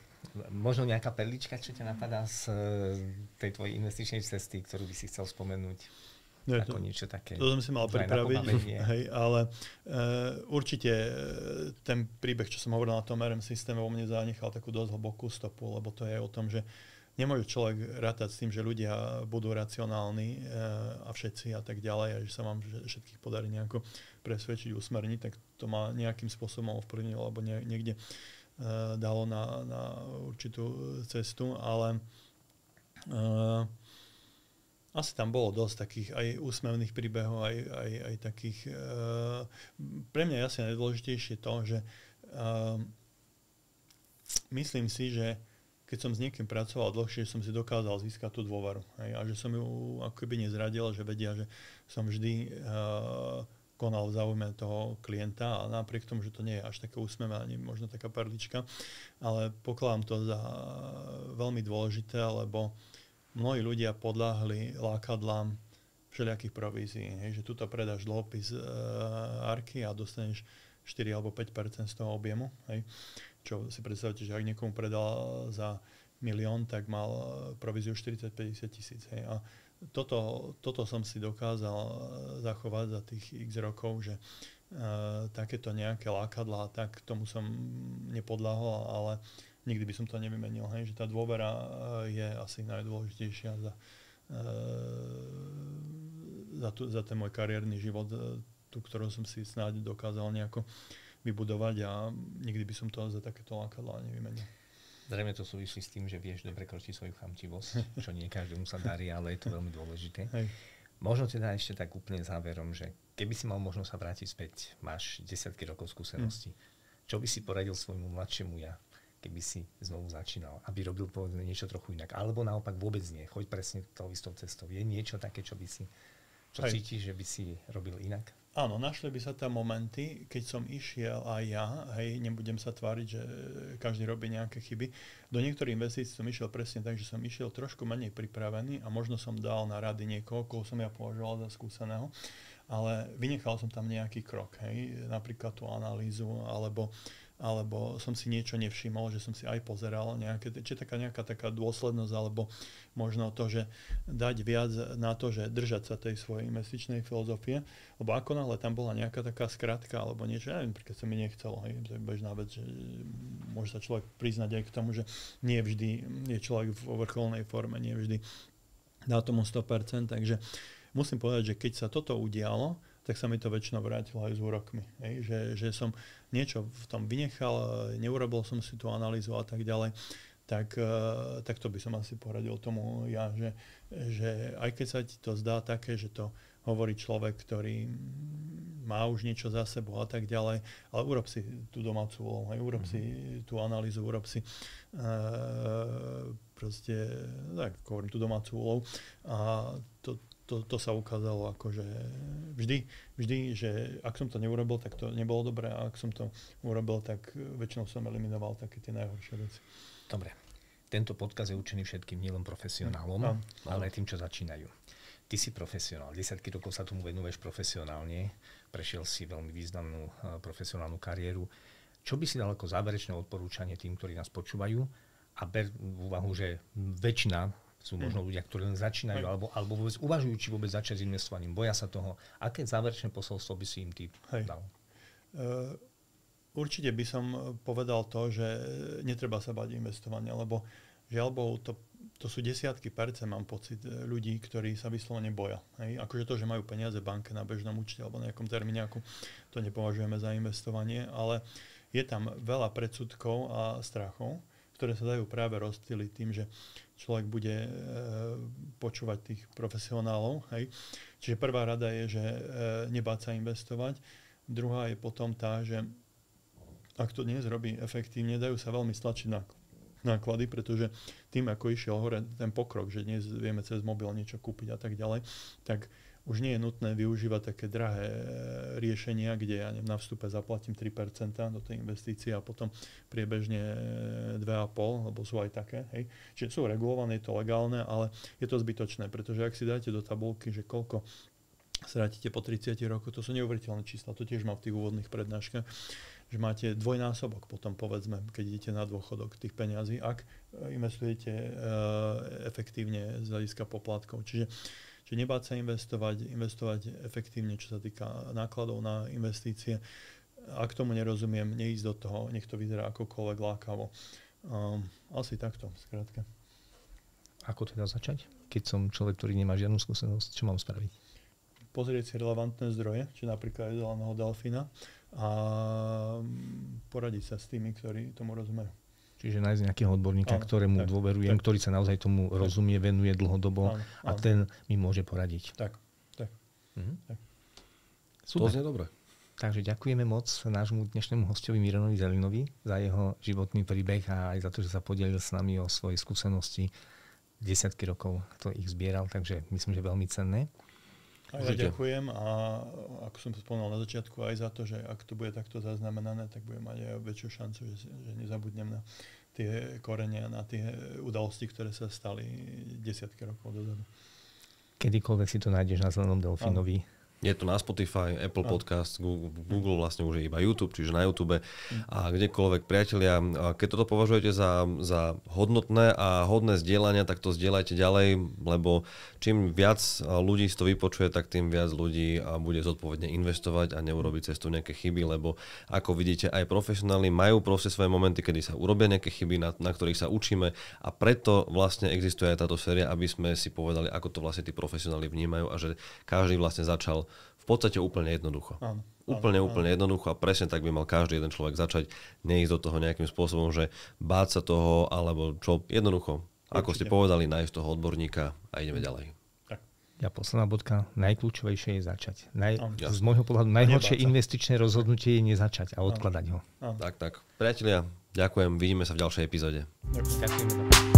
možno nejaká perlička, čo ťa napadá z tej tvojej investičnej cesty, ktorú by si chcel spomenúť? Ako niečo také. To som si mal pripraviť, hej, ale určite ten príbeh, čo som hovoril na tom RM systéme, vo mne zanechal takú dosť hlbokú stopu, lebo to je o tom, že nemôže človek rátať s tým, že ľudia budú racionálni a všetci a tak ďalej, a že sa vám všetkých podarí nejako presvedčiť, usmerniť, tak to ma nejakým spôsobom ovplyvnilo, alebo niekde dalo na určitú cestu, ale asi tam bolo dosť takých aj úsmevných príbehov, aj takých. Pre mňa je asi najdôležitejšie to, že myslím si, že keď som s niekým pracoval dlhšie, som si dokázal získať tú dôveru. Hej, a že som ju akoby nezradil, že vedia, že som vždy konal v záujme toho klienta a napriek tomu, že to nie je až také úsmevné, ani možno taká perlička, ale pokladám to za veľmi dôležité, lebo mnohí ľudia podľahli lákadlám všelijakých provízií. Hej, že tuto predáš dlhopis Arky a dostaneš 4 alebo 5% z toho objemu. Hej. Čo si predstavte, že ak niekomu predal za 1 000 000, tak mal províziu 40-50 tisíc. A toto som si dokázal zachovať za tých x rokov, že takéto nejaké lákadlá, tak tomu som nepodľahol, ale nikdy by som to nevymenil. Hej, že tá dôvera je asi najdôležitejšia za ten môj kariérny život, tú, ktorú som si snáď dokázal nejako vybudovať a nikdy by som to za takéto lákadlá nevymenil. Zrejme to súvisí s tým, že vieš dobre kročiť svoju chamtivosť, čo nie každému sa darí, ale je to veľmi dôležité. Hej. Možno teda ešte tak úplne záverom, že keby si mal možnosť sa vrátiť späť, máš desiatky rokov skúsenosti, čo by si poradil svojmu mladšiemu ja, keby si znovu začínal, aby robil povedzme niečo trochu inak, alebo naopak vôbec nie, choď presne tou istou cestou. Je niečo také, čo by si, čo cítiš, že by si robil inak? Áno, našli by sa tam momenty, keď som išiel aj ja, hej, nebudem sa tváriť, že každý robí nejaké chyby. Do niektorých investícií som išiel presne tak, že som išiel trošku menej pripravený a možno som dal na rady niekoho, koho som ja považoval za skúseného. ale vynechal som tam nejaký krok, hej, napríklad tú analýzu, alebo som si niečo nevšimol, že som si aj pozeral či nejaká taká dôslednosť, alebo možno to, že dať viac na to, že držať sa tej svojej investičnej filozofie, lebo ako náhle tam bola nejaká taká skratka, alebo niečo, neviem, keď sa mi nechcelo, hej, to je bežná vec, že môže sa človek priznať aj k tomu, že nie vždy je človek vo vrcholnej forme, nie vždy dá tomu 100%, takže musím povedať, že keď sa toto udialo, tak sa mi to väčšinou vrátilo aj s úrokmi. Hej? Že som niečo v tom vynechal, neurobil som si tú analýzu a tak ďalej, tak to by som asi poradil tomu ja, že aj keď sa ti to zdá také, že to hovorí človek, ktorý má už niečo za sebou a tak ďalej, ale urob si tú domácu úlohu, urob si tú analýzu, urob si proste, tak hovorím, tú domácu úlohu a to sa ukázalo akože vždy, že ak som to neurobil, tak to nebolo dobré a ak som to urobil, tak väčšinou som eliminoval také tie najhoršie veci. Dobre. Tento podcast je určený všetkým, nielen profesionálom, ale aj tým, čo začínajú. Ty si profesionál, 10 rokov sa tomu venuješ profesionálne, prešiel si veľmi významnú profesionálnu kariéru. Čo by si dal ako záverečné odporúčanie tým, ktorí nás počúvajú a ber v úvahu, že väčšina sú možno ľudia, ktorí len začínajú, alebo vôbec uvažujú, či vôbec začať s investovaním, boja sa toho. Aké záverečné posolstvo by si im ty dal? Určite by som povedal to, že netreba sa báť investovania, lebo žiaľ Bohu, to sú desiatky percent, mám pocit, ľudí, ktorí sa vyslovene boja. Hej? Akože to, že majú peniaze v banke na bežnom účte alebo na nejakom termíňaku, to nepovažujeme za investovanie, ale je tam veľa predsudkov a strachov, ktoré sa dajú práve rozptýliť tým, že človek bude počúvať tých profesionálov. Hej. Čiže prvá rada je, že nebáť sa investovať. Druhá je potom tá, že ak to dnes robí efektívne, dajú sa veľmi stlačiť náklady, pretože tým, ako išiel hore ten pokrok, že dnes vieme cez mobil niečo kúpiť a tak ďalej, tak už nie je nutné využívať také drahé riešenia, kde ja neviem, na vstupe zaplatím 3% do tej investície a potom priebežne 2,5%, lebo sú aj také. Hej. Čiže sú regulované, je to legálne, ale je to zbytočné, pretože ak si dáte do tabulky, že koľko stratíte po 30 rokoch, to sú neuveriteľné čísla, to tiež mám v tých úvodných prednáškach, že máte dvojnásobok potom, povedzme, keď idete na dôchodok tých peňazí, ak investujete efektívne z hľadiska poplatkov. Čiže nebáť sa investovať efektívne, čo sa týka nákladov na investície. Ak tomu nerozumiem, neísť do toho, nech to vyzerá akokoľvek lákavo. Asi takto, skrátka. Ako teda začať? Keď som človek, ktorý nemá žiadnu skúsenosť, čo mám spraviť? Pozrieť si relevantné zdroje, či napríklad aj zeleného delfína a poradiť sa s tými, ktorí tomu rozumejú. Čiže nájsť nejakého odborníka, ktorému dôverujem, ktorý sa naozaj tomu rozumie, venuje dlhodobo a ten mi môže poradiť. Tak. Super. To znie dobre. Takže ďakujeme moc nášmu dnešnému hostovi Mironovi Zelinovi za jeho životný príbeh a aj za to, že sa podelil s nami o svoje skúsenosti. 10 rokov to ich zbieral, takže myslím, že veľmi cenné. A ja ďakujem a ako som spomínal na začiatku aj za to, že ak to bude takto zaznamenané, tak budem mať aj väčšiu šancu, že nezabudnem na tie korene a na tie udalosti, ktoré sa stali desiatky rokov dozadu. Kedykoľvek si to nájdeš na Zelenom delfínovi. Je to na Spotify, Apple Podcast, Google, vlastne už je iba YouTube, čiže na YouTube a kdekoľvek. Priatelia, keď toto považujete za hodnotné a hodné zdieľania, tak to zdieľajte ďalej, lebo čím viac ľudí si to vypočuje, tak tým viac ľudí bude zodpovedne investovať a neurobiť cestu nejaké chyby, lebo ako vidíte, aj profesionáli majú proste svoje momenty, kedy sa urobia nejaké chyby, na ktorých sa učíme a preto vlastne existuje aj táto séria, aby sme si povedali, ako to vlastne tí profesionáli vnímajú a že každý vlastne začal v podstate úplne jednoducho. Úplne jednoducho a presne tak by mal každý jeden človek začať, neísť do toho nejakým spôsobom, že báť sa toho, alebo čo, jednoducho, ako ste povedali, nájsť toho odborníka a ideme ďalej. Ja posledná bodka, najkľúčovejšie je začať. Z môjho pohľadu najhoršie investičné rozhodnutie je nezačať a odkladať ho. Tak. Priatelia, ďakujem, vidíme sa v ďalšej epizóde. Ďakujem.